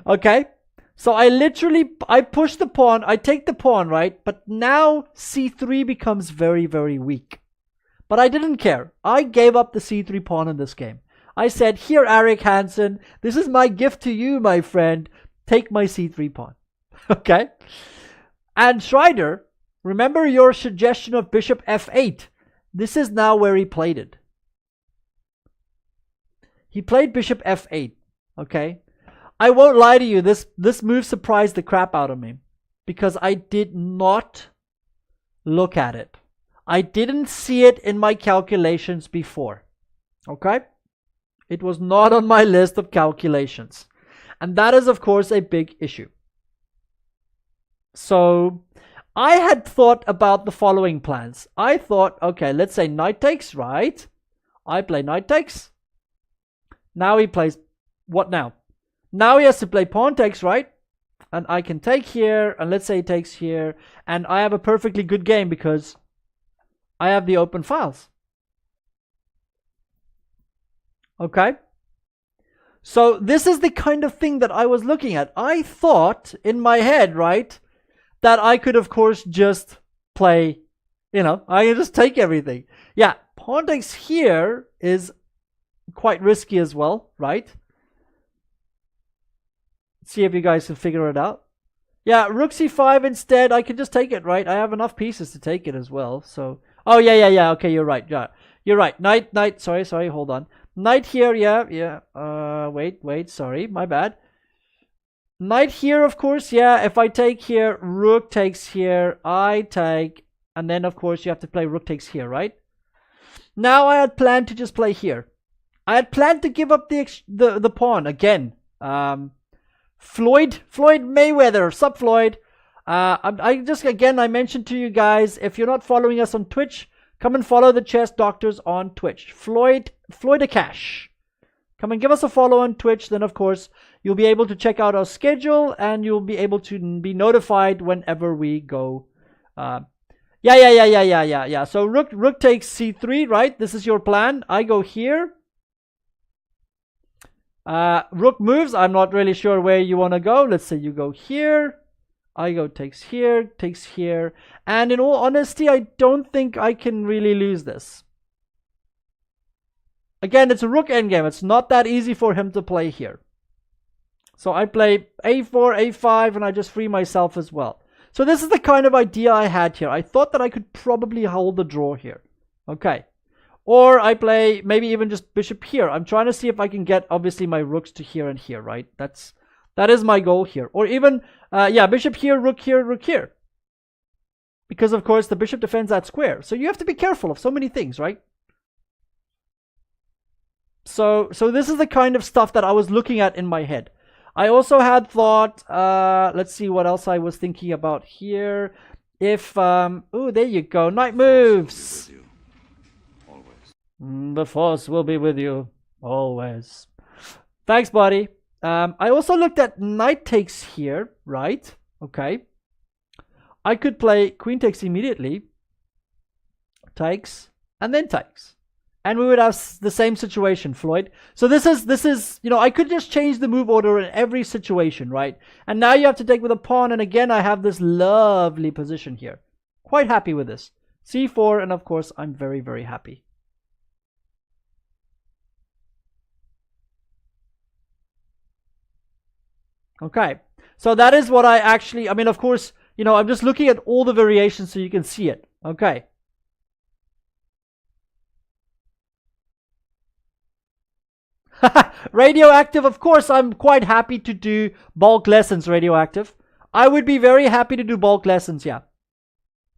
Okay. So I push the pawn, I take the pawn, right? But now c3 becomes very, very weak. But I didn't care. I gave up the c3 pawn in this game. I said, here, Eric Hansen, this is my gift to you, my friend. Take my c3 pawn. Okay? And Schreider, remember your suggestion of bishop f8. This is now where he played it. He played bishop f8. Okay? I won't lie to you, this move surprised the crap out of me because I did not look at it. I didn't see it in my calculations before. Okay? It was not on my list of calculations. And that is, of course, a big issue. So, I had thought about the following plans. I thought, okay, let's say knight takes, right? I play knight takes. Now he plays, what now? Now he has to play pawn takes, right? And I can take here, and let's say he takes here, and I have a perfectly good game because I have the open files. Okay? So this is the kind of thing that I was looking at. I thought in my head, right, that I could, of course, just play, I can just take everything. Yeah, pawn takes here is quite risky as well, right? See if you guys can figure it out. Yeah, rook c5 instead. I can just take it, right? I have enough pieces to take it as well. So, oh yeah. Okay, you're right. Yeah, you're right. Knight. Sorry. Hold on. Knight here. Yeah. Wait. Sorry, my bad. Knight here, of course. Yeah. If I take here, rook takes here. I take, and then of course you have to play rook takes here, right? Now I had planned to just play here. I had planned to give up the pawn again. Floyd Mayweather. Sup, Floyd? I mentioned to you guys, if you're not following us on Twitch, come and follow the Chess Doctors on Twitch. Floyd Akash. Come and give us a follow on Twitch. Then, of course, you'll be able to check out our schedule and you'll be able to be notified whenever we go. Yeah. So rook takes c3, right? This is your plan. I go here. Rook moves. I'm not really sure where you want to go. Let's say you go here. I go takes here. And in all honesty, I don't think I can really lose this. Again, it's a rook endgame. It's not that easy for him to play here. So I play a4, a5, and I just free myself as well. So this is the kind of idea I had here. I thought that I could probably hold the draw here. Okay. Or I play maybe even just bishop here. I'm trying to see if I can get, obviously, my rooks to here and here, right? That is my goal here. Or even, bishop here, rook here, rook here. Because, of course, the bishop defends that square. So you have to be careful of so many things, right? So this is the kind of stuff that I was looking at in my head. I also had thought, let's see what else I was thinking about here. If, oh, there you go, knight moves. The force will be with you, always. Thanks, buddy. I also looked at knight takes here, right? Okay. I could play queen takes immediately. Takes, and then takes. And we would have the same situation, Floyd. So this is, you know, I could just change the move order in every situation, right? And now you have to take with a pawn. And again, I have this lovely position here. Quite happy with this. c4, and of course, I'm very, very happy. Okay. So that is what I actually, I mean, of course, you know, I'm just looking at all the variations so you can see it. Okay. Radioactive, of course, I'm quite happy to do bulk lessons, Radioactive. I would be very happy to do bulk lessons, yeah.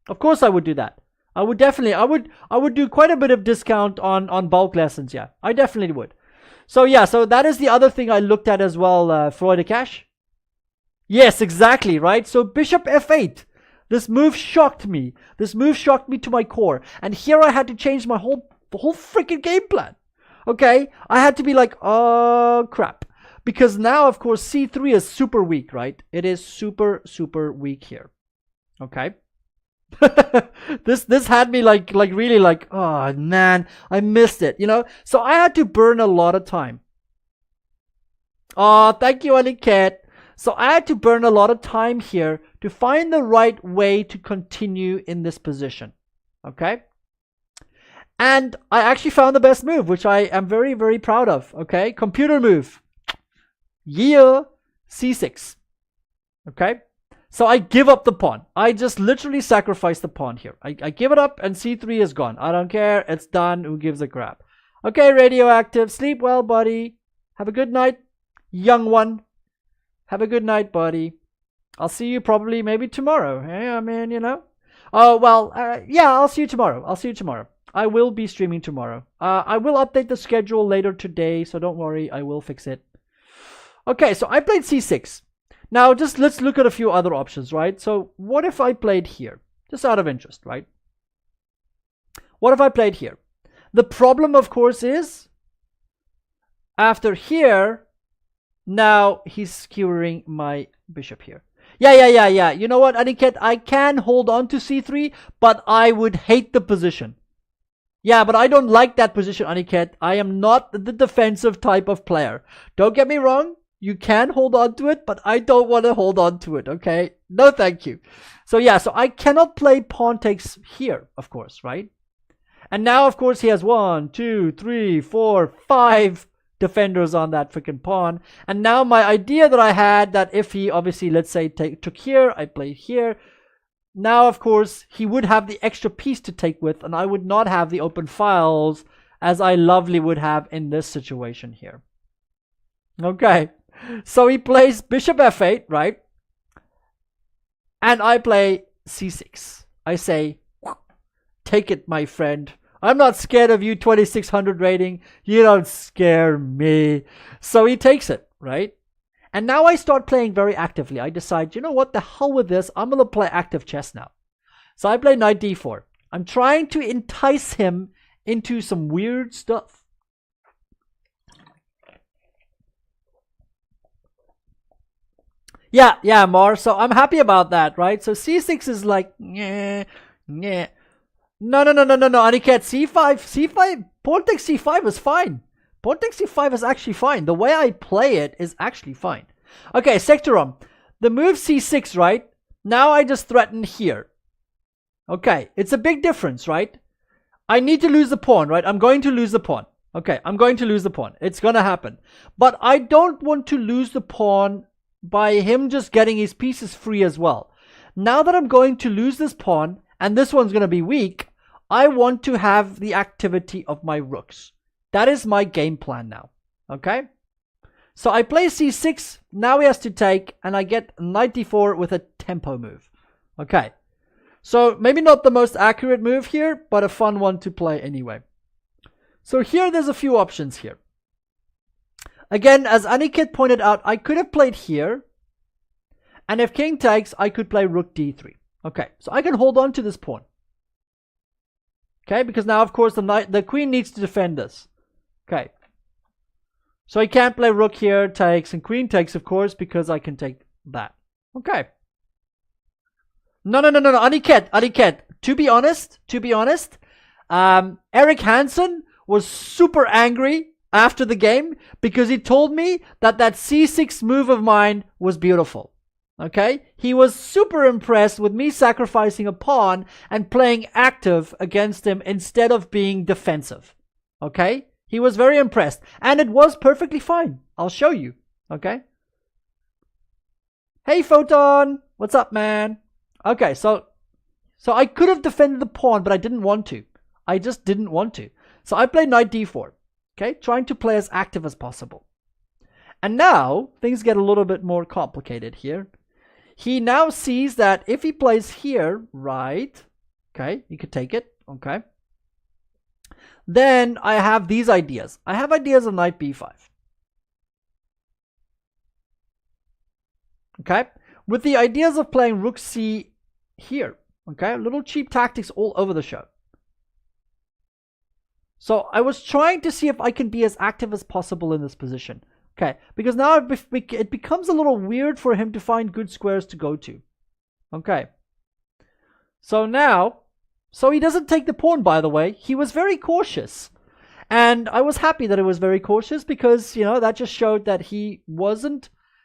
Of course I would do that. I would definitely, I would do quite a bit of discount on bulk lessons, yeah. I definitely would. So yeah, so that is the other thing I looked at as well, Floyd Akash. Yes, exactly, right? So bishop f8. This move shocked me. This move shocked me to my core. And here I had to change the whole freaking game plan. Okay, I had to be like, oh crap, because now of course c3 is super weak, right? It is super weak here. Okay. this had me like really like, oh man, I missed it, you know. So I had to burn a lot of time. Oh, thank you, Aniket. So I had to burn a lot of time here to find the right way to continue in this position. Okay. And I actually found the best move, which I am very, very proud of. Okay, computer move. Yeah, c6. Okay, so I give up the pawn. I just literally sacrifice the pawn here. I give it up and c3 is gone. I don't care. It's done. Who gives a crap? Okay, Radioactive. Sleep well, buddy. Have a good night, young one. Have a good night, buddy. I'll see you probably maybe tomorrow. Hey, I mean, you know. Oh, well, yeah, I'll see you tomorrow. I'll see you tomorrow. I will be streaming tomorrow. I will update the schedule later today, so don't worry, I will fix it. Okay, so I played c6. Now, just let's look at a few other options, right? So, what if I played here? Just out of interest, right? What if I played here? The problem, of course, is after here, now he's skewering my bishop here. Yeah. You know what, Aniket? I can hold on to c3, but I would hate the position. Yeah, but I don't like that position, Aniket. I am not the defensive type of player. Don't get me wrong. You can hold on to it, but I don't want to hold on to it, okay? No, thank you. So yeah, so I cannot play pawn takes here, of course, right? And now, of course, he has 1, 2, 3, 4, 5 defenders on that freaking pawn. And now my idea that I had that if he obviously, let's say, took here, I played here. Now, of course, he would have the extra piece to take with, and I would not have the open files as I lovely would have in this situation here. Okay, so he plays bishop f8, right? And I play c6. I say, take it, my friend. I'm not scared of you, 2600 rating. You don't scare me. So he takes it, right? And now I start playing very actively. I decide, you know what, the hell with this. I'm going to play active chess now. So I play knight d4. I'm trying to entice him into some weird stuff. Yeah, Mar. So I'm happy about that, right? So c6 is like, yeah. No, Aniket, c5, pawn takes c5 is fine. Pawn takes c5 is actually fine. The way I play it is actually fine. Okay, Sectorum. The move c6, right? Now I just threaten here. Okay, it's a big difference, right? I need to lose the pawn, right? I'm going to lose the pawn. Okay, I'm going to lose the pawn. It's going to happen. But I don't want to lose the pawn by him just getting his pieces free as well. Now that I'm going to lose this pawn, and this one's going to be weak, I want to have the activity of my rooks. That is my game plan now. Okay? So I play c6. Now he has to take, and I get knight d4 with a tempo move. Okay. So maybe not the most accurate move here, but a fun one to play anyway. So here there's a few options here. Again, as Aniket pointed out, I could have played here. And if king takes, I could play rook d3. Okay, so I can hold on to this pawn. Okay, because now, of course, the queen needs to defend this. Okay. So he can't play rook here, takes, and queen takes, of course, because I can take that. Okay. No, Aniket. To be honest, Eric Hansen was super angry after the game because he told me that c6 move of mine was beautiful. Okay? He was super impressed with me sacrificing a pawn and playing active against him instead of being defensive. Okay? He was very impressed. And it was perfectly fine. I'll show you. Okay? Hey, Photon! What's up, man? Okay, so I could have defended the pawn, but I didn't want to. I just didn't want to. So I played knight d4. Okay? Trying to play as active as possible. And now, things get a little bit more complicated here. He now sees that if he plays here, right? Okay, you could take it. Okay. Then I have these ideas. I have ideas of knight b5. Okay. With the ideas of playing rook c here. Okay. Little cheap tactics all over the show. So I was trying to see if I can be as active as possible in this position. Okay, because now it becomes a little weird for him to find good squares to go to. Okay. So now, he doesn't take the pawn, by the way. He was very cautious. And I was happy that it was very cautious because, you know, that just showed that he was a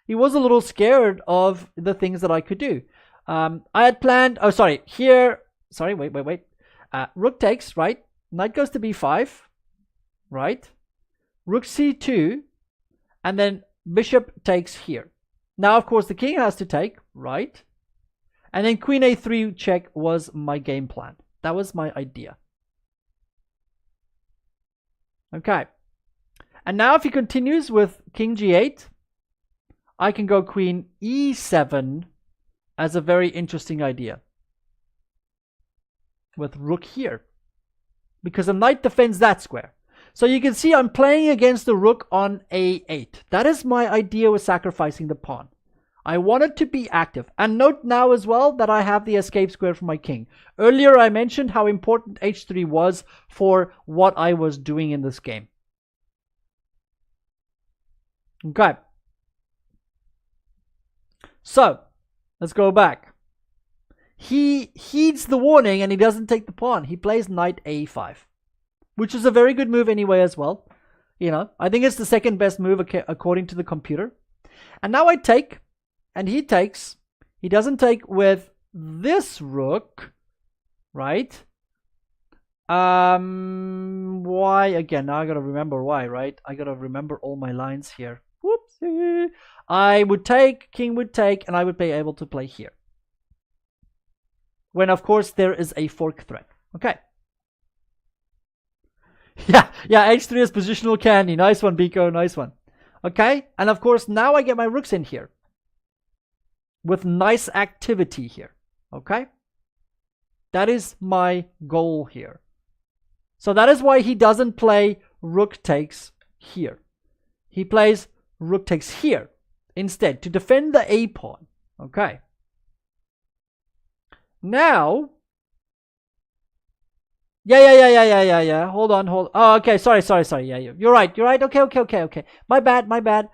little scared of the things that I could do. I had planned, wait. Rook takes, right? Knight goes to b5, right? Rook c2. And then bishop takes here. Now, of course, the king has to take, right? And then queen a3 check was my game plan. That was my idea. Okay. And now if he continues with king g8, I can go queen e7 as a very interesting idea. With rook here. Because the knight defends that square. So you can see I'm playing against the rook on a8. That is my idea with sacrificing the pawn. I wanted to be active. And note now as well that I have the escape square for my king. Earlier I mentioned how important h3 was for what I was doing in this game. Okay. So, let's go back. He heeds the warning and he doesn't take the pawn. He plays knight a5. Which is a very good move anyway as well. You know, I think it's the second best move according to the computer. And now I take, and he takes. He doesn't take with this rook, right? Why again? Now I gotta remember why, right? I gotta remember all my lines here. Whoopsie. I would take, king would take, and I would be able to play here. When of course there is a fork threat. Okay. Yeah, h3 is positional candy. Nice one, Biko. Nice one. Okay, and of course, now I get my rooks in here. With nice activity here. Okay? That is my goal here. So that is why he doesn't play rook takes here. He plays rook takes here. instead to defend the A pawn. Okay. Now, yeah. Hold on. Oh, okay. Sorry. Yeah, you're right. Okay. My bad.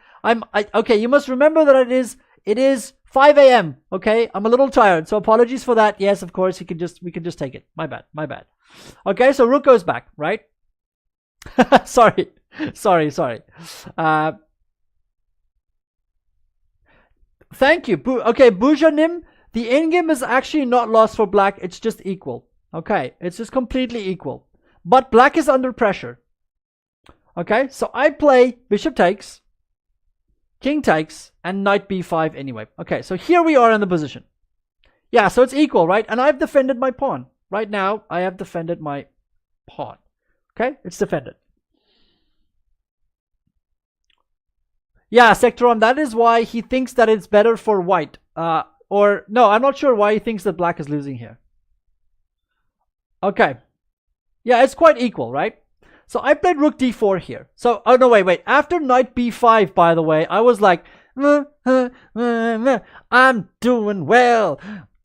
Okay. You must remember that it is 5 a.m. Okay. I'm a little tired, so apologies for that. Yes, of course. We can just take it. My bad. Okay. So rook goes back, right? sorry. Thank you. Okay, Bujanim. The endgame is actually not lost for black. It's just equal. Okay, it's just completely equal. But black is under pressure. Okay, so I play bishop takes, king takes, and knight b5 anyway. Okay, so here we are in the position. Yeah, so it's equal, right? And I've defended my pawn. Right now, I have defended my pawn. Okay, it's defended. Yeah, Sectoron, that is why he thinks that it's better for white. Or, no, I'm not sure why he thinks that black is losing here. Okay. Yeah, it's quite equal, right? So I played rook d4 here. So, oh no, wait. After knight b5, by the way, I was like, I'm doing well.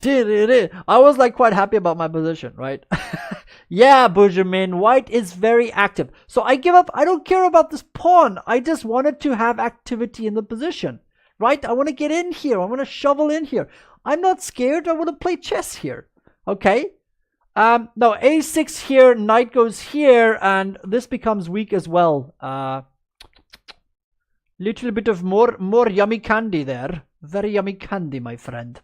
I was like quite happy about my position, right? Yeah, Benjamin, white is very active. So I give up. I don't care about this pawn. I just wanted to have activity in the position, right? I want to get in here. I want to shovel in here. I'm not scared. I want to play chess here. Okay. No, a6 here, knight goes here, and this becomes weak as well. Little bit of more yummy candy there. Very yummy candy, my friend.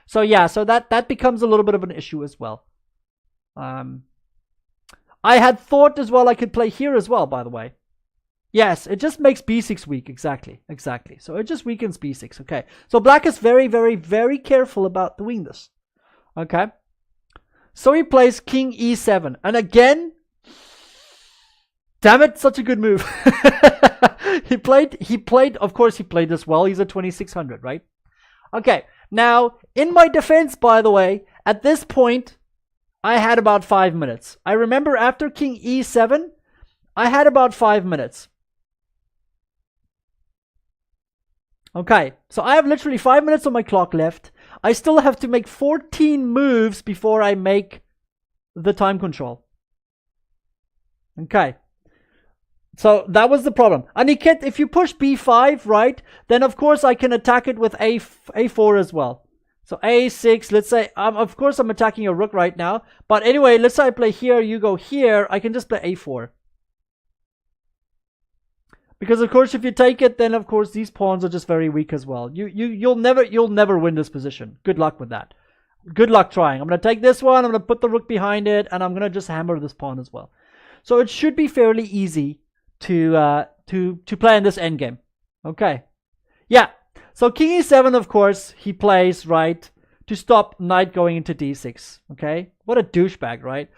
So yeah, so that becomes a little bit of an issue as well. I had thought as well I could play here as well, by the way. Yes, it just makes b6 weak. Exactly. So it just weakens b6. Okay. So black is very, very, very careful about doing this. Okay. So he plays king e7. And again, damn it, such a good move. he played, of course he played this well. He's a 2600, right? Okay. Now, in my defense, by the way, at this point, I had about 5 minutes. I remember after king e7, I had about 5 minutes. Okay, so I have literally 5 minutes on my clock left. I still have to make 14 moves before I make the time control. Okay. So that was the problem. Aniket, if you push b5, right, then of course I can attack it with a4 as well. So a6, let's say, of course I'm attacking your rook right now. But anyway, let's say I play here, you go here. I can just play a4. Because of course if you take it, then of course these pawns are just very weak as well. You'll never win this position. Good luck with that. Good luck trying. I'm going to take this one, I'm going to put the rook behind it, and I'm going to just hammer this pawn as well. So it should be fairly easy to play in this endgame. Okay. Yeah. So king e7, of course, he plays, right, to stop knight going into d6. Okay? What a douchebag, right?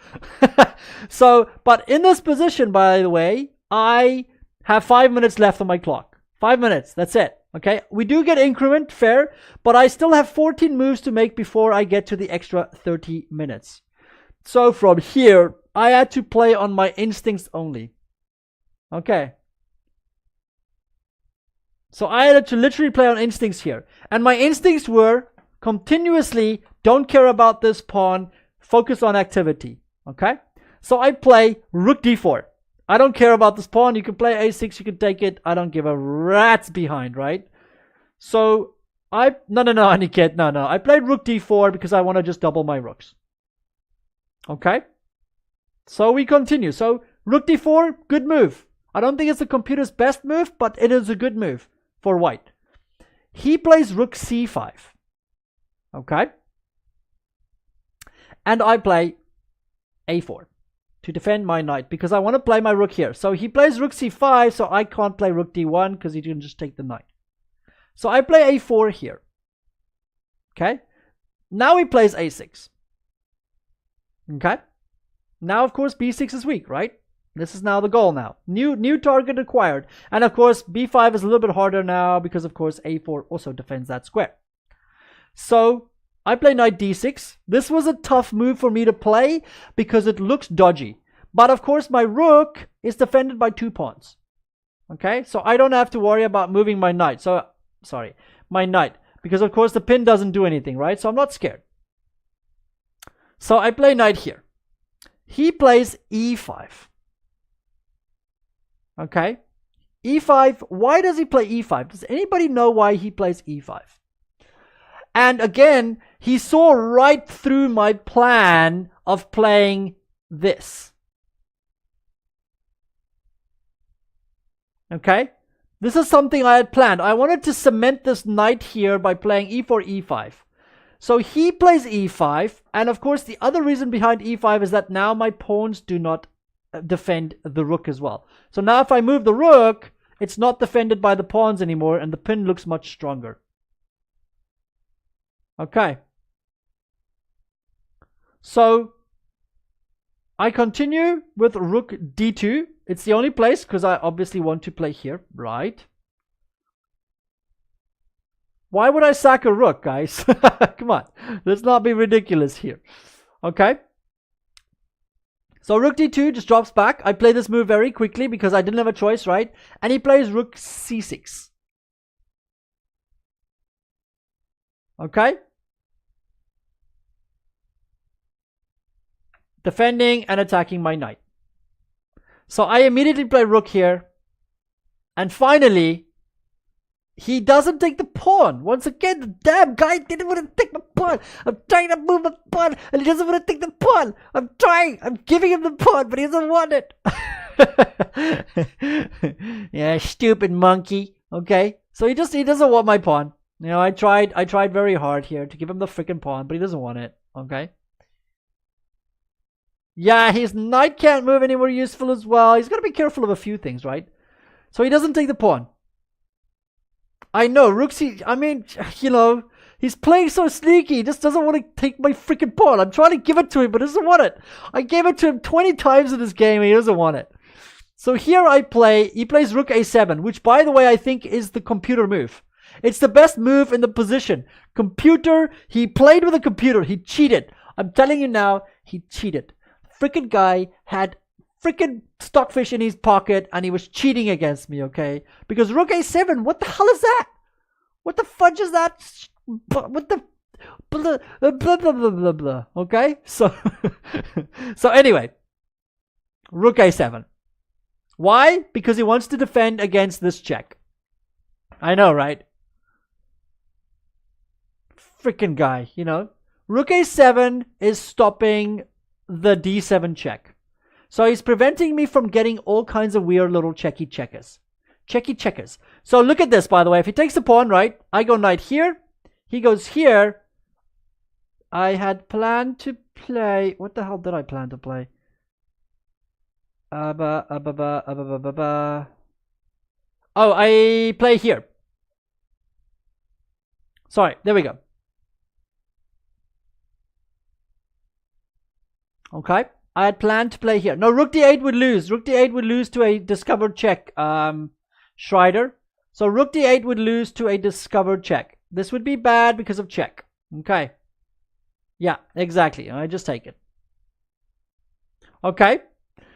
So, but in this position, by the way, I have 5 minutes left on my clock. 5 minutes, that's it. Okay? We do get increment, fair, but I still have 14 moves to make before I get to the extra 30 minutes. So from here, I had to play on my instincts only. Okay. So I had to literally play on instincts here. And my instincts were continuously, don't care about this pawn, focus on activity. Okay? So I play rook d4. I don't care about this pawn. You can play a6, you can take it. I don't give a rat's behind, right? So no, Aniket, no. I played rook d4 because I want to just double my rooks. Okay? So we continue. So rook d4, good move. I don't think it's the computer's best move, but it is a good move for white. He plays rook c5. Okay? And I play a4 to defend my knight because I want to play my rook here. So he plays rook c5, so I can't play rook d1 because he can just take the knight. So I play a4 here. Okay? Now he plays a6. Okay? Now, of course, b6 is weak, right? This is now the goal now. New target acquired. And of course, b5 is a little bit harder now because of course a4 also defends that square. So I play knight d6. This was a tough move for me to play because it looks dodgy. But of course my rook is defended by 2 pawns. Okay, so I don't have to worry about moving my knight. So my knight. Because of course the pin doesn't do anything, right? So I'm not scared. So I play knight here. He plays e5. Okay? e5. Why does he play e5? Does anybody know why he plays e5? And again, he saw right through my plan of playing this. Okay? This is something I had planned. I wanted to cement this knight here by playing e4, e5. So he plays e5, and of course the other reason behind e5 is that now my pawns do not defend the rook as well. So now if I move the rook, it's not defended by the pawns anymore, and the pin looks much stronger. Okay. So I continue with rook d2. It's the only place because I obviously want to play here, right? Why would I sack a rook, guys? Come on, let's not be ridiculous here. Okay. So rook d2 just drops back. I play this move very quickly because I didn't have a choice, right? And he plays rook c6. Okay. Defending and attacking my knight. So I immediately play rook here. And finally, he doesn't take the pawn. Once again, the damn guy didn't want to take my pawn. I'm trying to move the pawn, and he doesn't want to take the pawn. I'm trying. I'm giving him the pawn, but he doesn't want it. Yeah, stupid monkey. Okay, so he doesn't want my pawn. You know, I tried very hard here to give him the freaking pawn, but he doesn't want it. Okay. Yeah, his knight can't move anywhere useful as well. He's got to be careful of a few things, right? So he doesn't take the pawn. I know, I mean, you know, he's playing so sneaky. He just doesn't want to take my freaking pawn. I'm trying to give it to him, but he doesn't want it. I gave it to him 20 times in this game, and he doesn't want it. So here he plays rook a7, which, by the way, I think is the computer move. It's the best move in the position. Computer, he played with a computer. He cheated. I'm telling you now, he cheated. Freaking guy had freaking stockfish in his pocket and he was cheating against me, okay? Because rook a7, what the hell is that? What the fudge is that? What the blah blah blah blah blah blah. Okay? So so anyway, rook a7. Why? Because he wants to defend against this check. I know, right? Freaking guy, you know? Rook a7 is stopping the d7 check. So he's preventing me from getting all kinds of weird little checky checkers. Checky checkers. So look at this, by the way. If he takes the pawn, right? I go knight here. He goes here. I had planned to play... What the hell did I plan to play? Oh, I play here. Sorry, there we go. Okay. I had planned to play here. No, rook d8 would lose. Rook d8 would lose to a discovered check, Schreider. So rook d8 would lose to a discovered check. This would be bad because of check. Okay. Yeah, exactly. I just take it. Okay.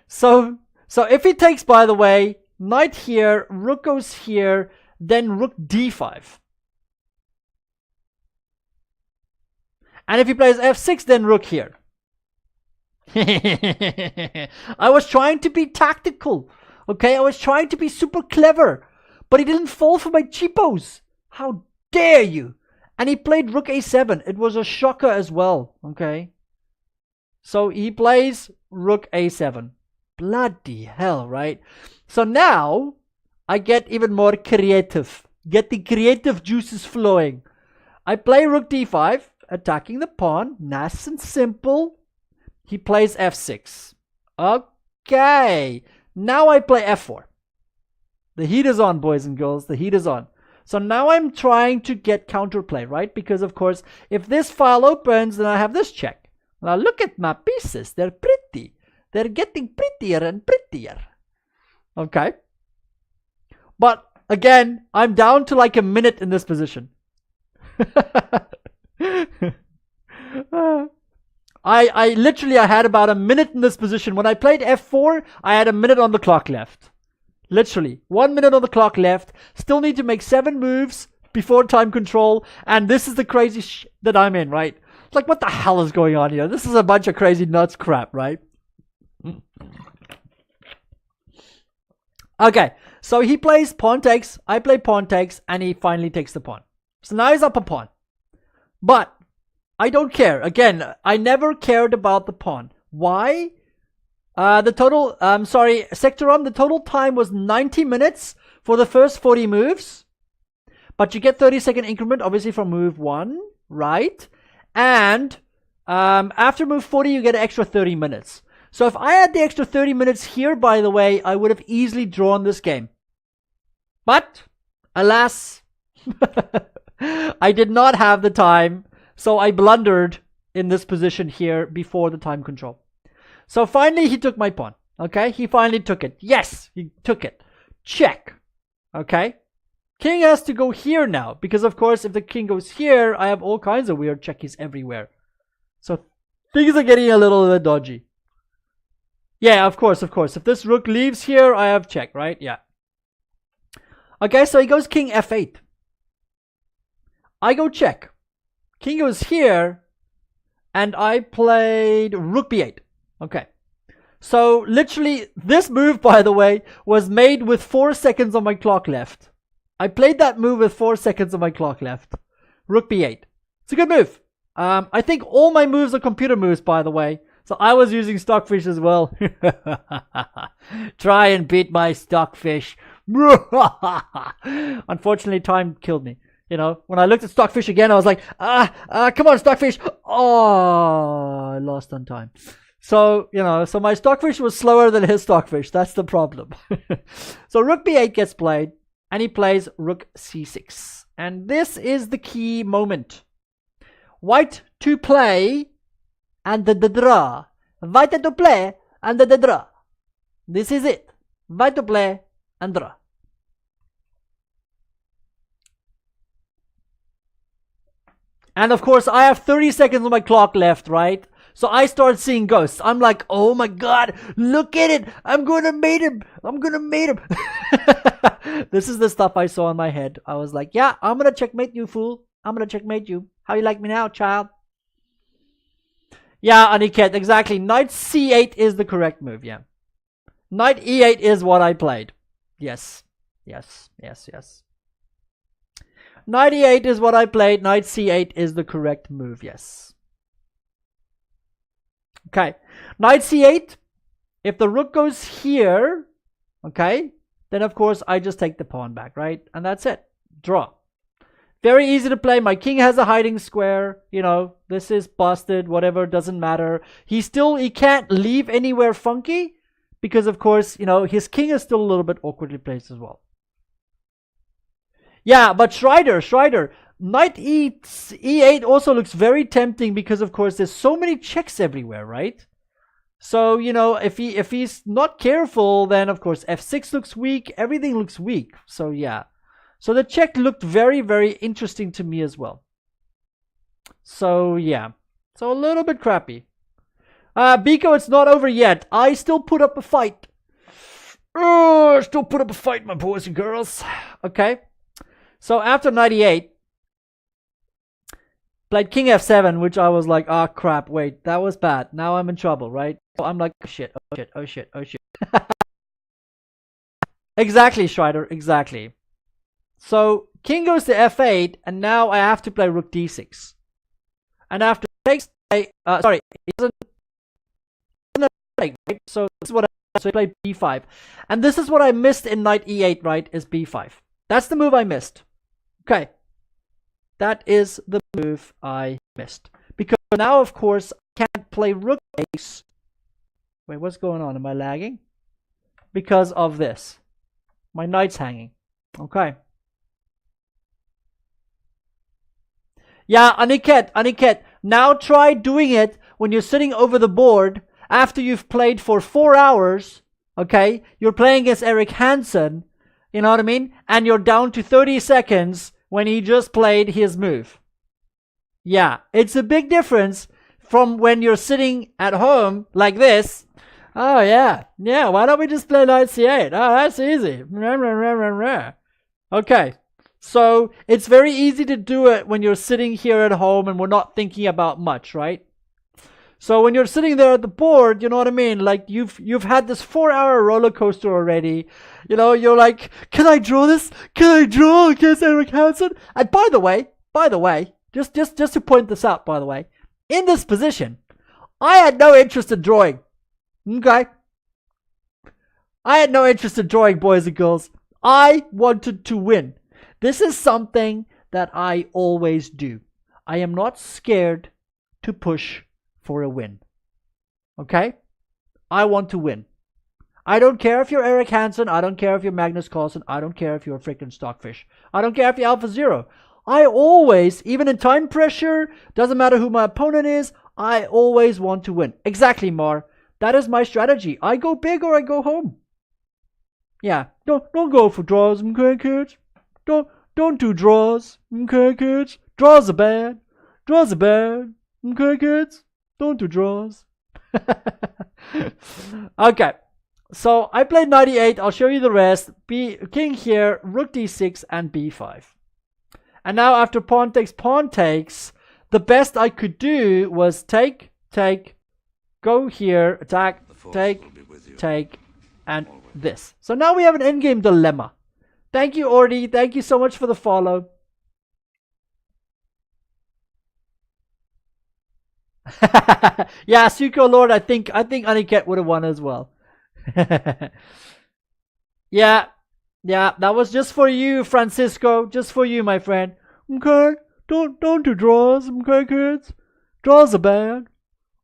So if he takes, by the way, knight here, rook goes here, then rook d5. And if he plays f6, then rook here. I was trying to be tactical. Okay, I was trying to be super clever. But he didn't fall for my cheapos. How dare you? And he played rook a7. It was a shocker as well. Okay. So he plays rook a7. Bloody hell, right? So now I get even more creative. Get the creative juices flowing. I play rook d5, attacking the pawn. Nice and simple. He plays f6. Okay. Now I play f4. The heat is on, boys and girls. The heat is on. So now I'm trying to get counterplay, right? Because, of course, if this file opens, then I have this check. Now look at my pieces. They're pretty. They're getting prettier and prettier. Okay. But, again, I'm down to like a minute in this position. I literally had about a minute in this position. When I played f4, I had a minute on the clock left. Literally. 1 minute on the clock left. Still need to make 7 moves before time control, and this is the crazy shit that I'm in, right? Like, what the hell is going on here? This is a bunch of crazy nuts crap, right? Okay, so he plays pawn takes, I play pawn takes, and he finally takes the pawn. So now he's up a pawn. But I don't care. Again, I never cared about the pawn. Why? The total time was 90 minutes for the first 40 moves. But you get 30-second increment, obviously, from move 1, right? And after move 40, you get an extra 30 minutes. So if I had the extra 30 minutes here, by the way, I would have easily drawn this game. But, alas, I did not have the time, so I blundered in this position here before the time control. So finally, he took my pawn. Okay, he finally took it. Yes, he took it. Check. Okay. King has to go here now, because of course, if the king goes here, I have all kinds of weird checkies everywhere. So things are getting a little bit dodgy. Yeah, of course. If this rook leaves here, I have check, right? Yeah. Okay, so he goes king f8. I go check. King goes here, and I played rook b8. Okay. So literally, this move, by the way, was made with 4 seconds on my clock left. I played that move with 4 seconds on my clock left. Rook b8. It's a good move. I think all my moves are computer moves, by the way. So I was using Stockfish as well. Try and beat my Stockfish. Unfortunately, time killed me. You know, when I looked at Stockfish again, I was like, come on, Stockfish. Oh, I lost on time. So, you know, so my Stockfish was slower than his Stockfish. That's the problem. So Rook b8 gets played, and he plays Rook c6. And this is the key moment. White to play, and the draw. White to play, and the draw. This is it. White to play, and draw. And of course, I have 30 seconds on my clock left, right? So I start seeing ghosts. I'm like, oh my god, look at it. I'm gonna mate him. I'm gonna mate him. This is the stuff I saw in my head. I was like, yeah, I'm gonna checkmate you, fool. I'm gonna checkmate you. How you like me now, child? Yeah, Aniket, exactly. Knight c8 is the correct move, yeah. Knight e8 is what I played. Yes. Knight e8 is what I played. Knight c8 is the correct move, yes. Okay. Knight c8. If the rook goes here, okay, then of course I just take the pawn back, right? And that's it. Draw. Very easy to play. My king has a hiding square. You know, this is busted. Whatever, doesn't matter. He can't leave anywhere funky because, of course, you know, his king is still a little bit awkwardly placed as well. Yeah, but Schreider, Knight e8 also looks very tempting because, of course, there's so many checks everywhere, right? So, you know, if he's not careful, then, of course, f6 looks weak. Everything looks weak. So, yeah. So the check looked very, very interesting to me as well. So, yeah. So a little bit crappy. Biko, it's not over yet. I still put up a fight. Oh, still put up a fight, my boys and girls. Okay. So after 98, played king f7, which I was like, oh crap, wait, that was bad. Now I'm in trouble, right? So I'm like, oh shit. Exactly, Schreider, exactly. So king goes to f8, and now I have to play rook d6. And after takes, it doesn't take, right? So this is what I play b5. And this is what I missed in knight e8, right? Is b5. That's the move I missed. Okay. That is the move I missed. Because now, of course, I can't play rook ace. Wait, what's going on? Am I lagging? Because of this. My knight's hanging. Okay. Yeah, Aniket, now try doing it when you're sitting over the board after you've played for 4 hours, okay? You're playing against Eric Hansen, you know what I mean? And you're down to 30 seconds when he just played his move. Yeah, it's a big difference from when you're sitting at home like this. Oh, yeah, why don't we just play knight c8? Oh, that's easy. Okay. So it's very easy to do it when you're sitting here at home and we're not thinking about much, right? So when you're sitting there at the board, you know what I mean? Like you've had this 4-hour roller coaster already. You know, you're like, can I draw this? Can I draw against Eric Hansen? And by the way, just to point this out, by the way, in this position, I had no interest in drawing. Okay? I had no interest in drawing, boys and girls. I wanted to win. This is something that I always do. I am not scared to push for a win. Okay? I want to win. I don't care if you're Eric Hansen. I don't care if you're Magnus Carlsen. I don't care if you're a freaking Stockfish. I don't care if you're Alpha Zero. I always, even in time pressure, doesn't matter who my opponent is, I always want to win. Exactly, Mar. That is my strategy. I go big or I go home. Yeah, don't go for draws, okay, kids? Don't do draws, okay, kids? Draws are bad. Draws are bad, okay, kids? Don't do draws. Okay, so I played 98. I'll show you the rest. King here, rook d6, and b5. And now after pawn takes, the best I could do was take, go here, attack, take, and this. So now we have an endgame dilemma. Thank you, Ordi. Thank you so much for the follow. Yeah, Suko Lord, I think Aniket would have won as well. Yeah, that was just for you, Francisco. Just for you, my friend. Okay, don't do draws, okay, kids? Draws are bad.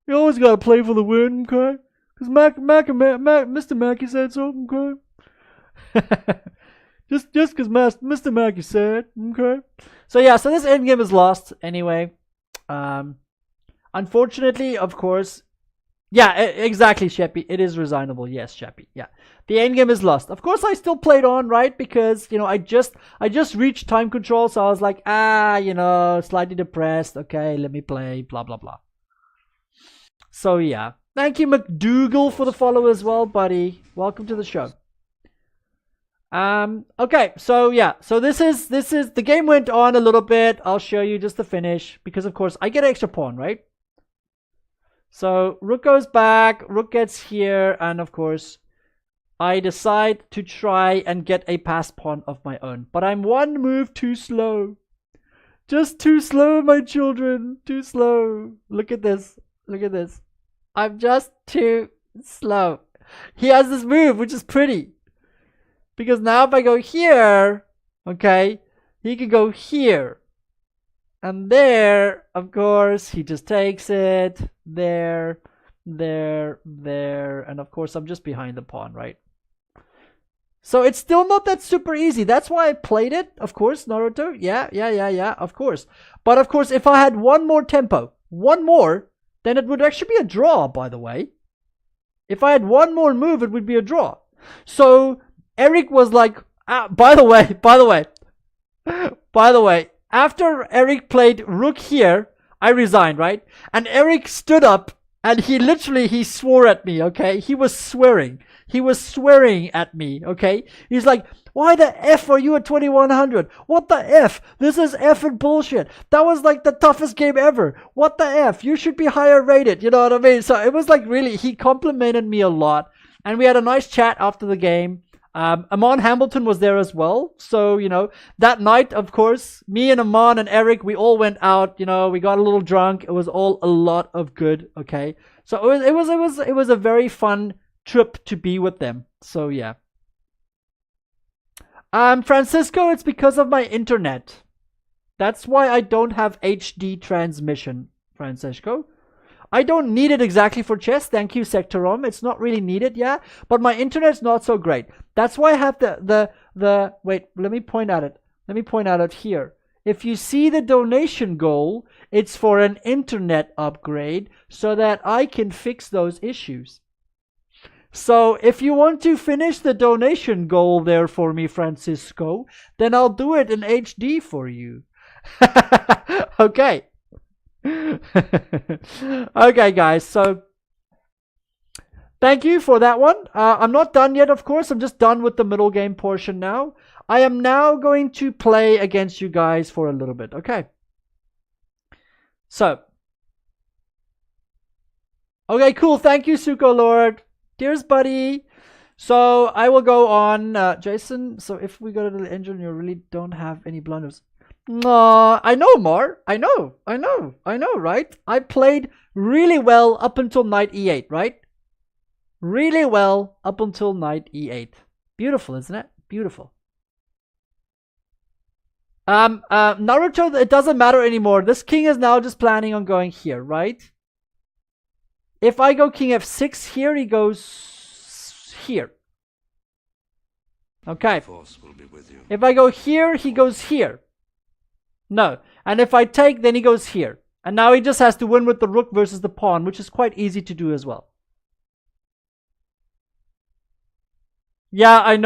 You always gotta play for the win, okay? Because Mr. Mackey said so, okay? just because Mr. Mackey said, okay? So yeah, so this endgame is lost anyway. Unfortunately, of course. Yeah, exactly, Sheppy. It is resignable. Yes, Sheppy. Yeah. The endgame is lost. Of course, I still played on, right? Because, you know, I just reached time control, so I was like, you know, slightly depressed. Okay, let me play, blah, blah, blah. So, yeah. Thank you, McDougal, for the follow as well, buddy. Welcome to the show. Okay, so, yeah. So, this is, the game went on a little bit. I'll show you just the finish. Because, of course, I get an extra pawn, right? So, rook goes back, rook gets here, and of course, I decide to try and get a passed pawn of my own. But I'm one move too slow. Just too slow, my children. Too slow. Look at this. Look at this. I'm just too slow. He has this move, which is pretty. Because now if I go here, okay, he can go here. And there, of course, he just takes it. There, and of course, I'm just behind the pawn, right? So it's still not that super easy. That's why I played it, of course, Naruto. Yeah, of course. But of course, if I had one more tempo, one more, then it would actually be a draw, by the way. If I had one more move, it would be a draw. So Eric was like, by the way, after Eric played rook here, I resigned, right? And Eric stood up and he swore at me, okay? He was swearing. He was swearing at me, okay? He's like, why the F are you at 2100? What the F? This is effing bullshit. That was like the toughest game ever. What the F? You should be higher rated, you know what I mean? So it was like really, he complimented me a lot. And we had a nice chat after the game. Amon Hamilton was there as well. So, you know, that night, of course, me and Amon and Eric, we all went out, you know, we got a little drunk. It was all a lot of good, okay? So it was a very fun trip to be with them. So, yeah. Francisco, it's because of my internet. That's why I don't have HD transmission, Francisco. I don't need it exactly for chess. Thank you, Sectorom. It's not really needed, yeah. But my internet's not so great. That's why I have the wait, let me point at it. Let me point out it here. If you see the donation goal, it's for an internet upgrade so that I can fix those issues. So if you want to finish the donation goal there for me, Francisco, then I'll do it in HD for you. Okay. Okay, guys, so Thank you for that one. I'm not done yet, of course. I'm just done with the middle game portion now. I am now going to play against you guys for a little bit. Okay. So. Okay, cool. Thank you, Suko Lord. Cheers, buddy. So I will go on, Jason. So if we go to the engine, you really don't have any blunders. I know, Mar. I know, right? I played really well up until knight e8, right? Really well up until knight e8. Beautiful, isn't it? Beautiful. Naruto, it doesn't matter anymore. This king is now just planning on going here, right? If I go king f6 here, he goes here. Okay. If I go here, he goes here. No. And if I take, then he goes here. And now he just has to win with the rook versus the pawn, which is quite easy to do as well. Yeah, I know.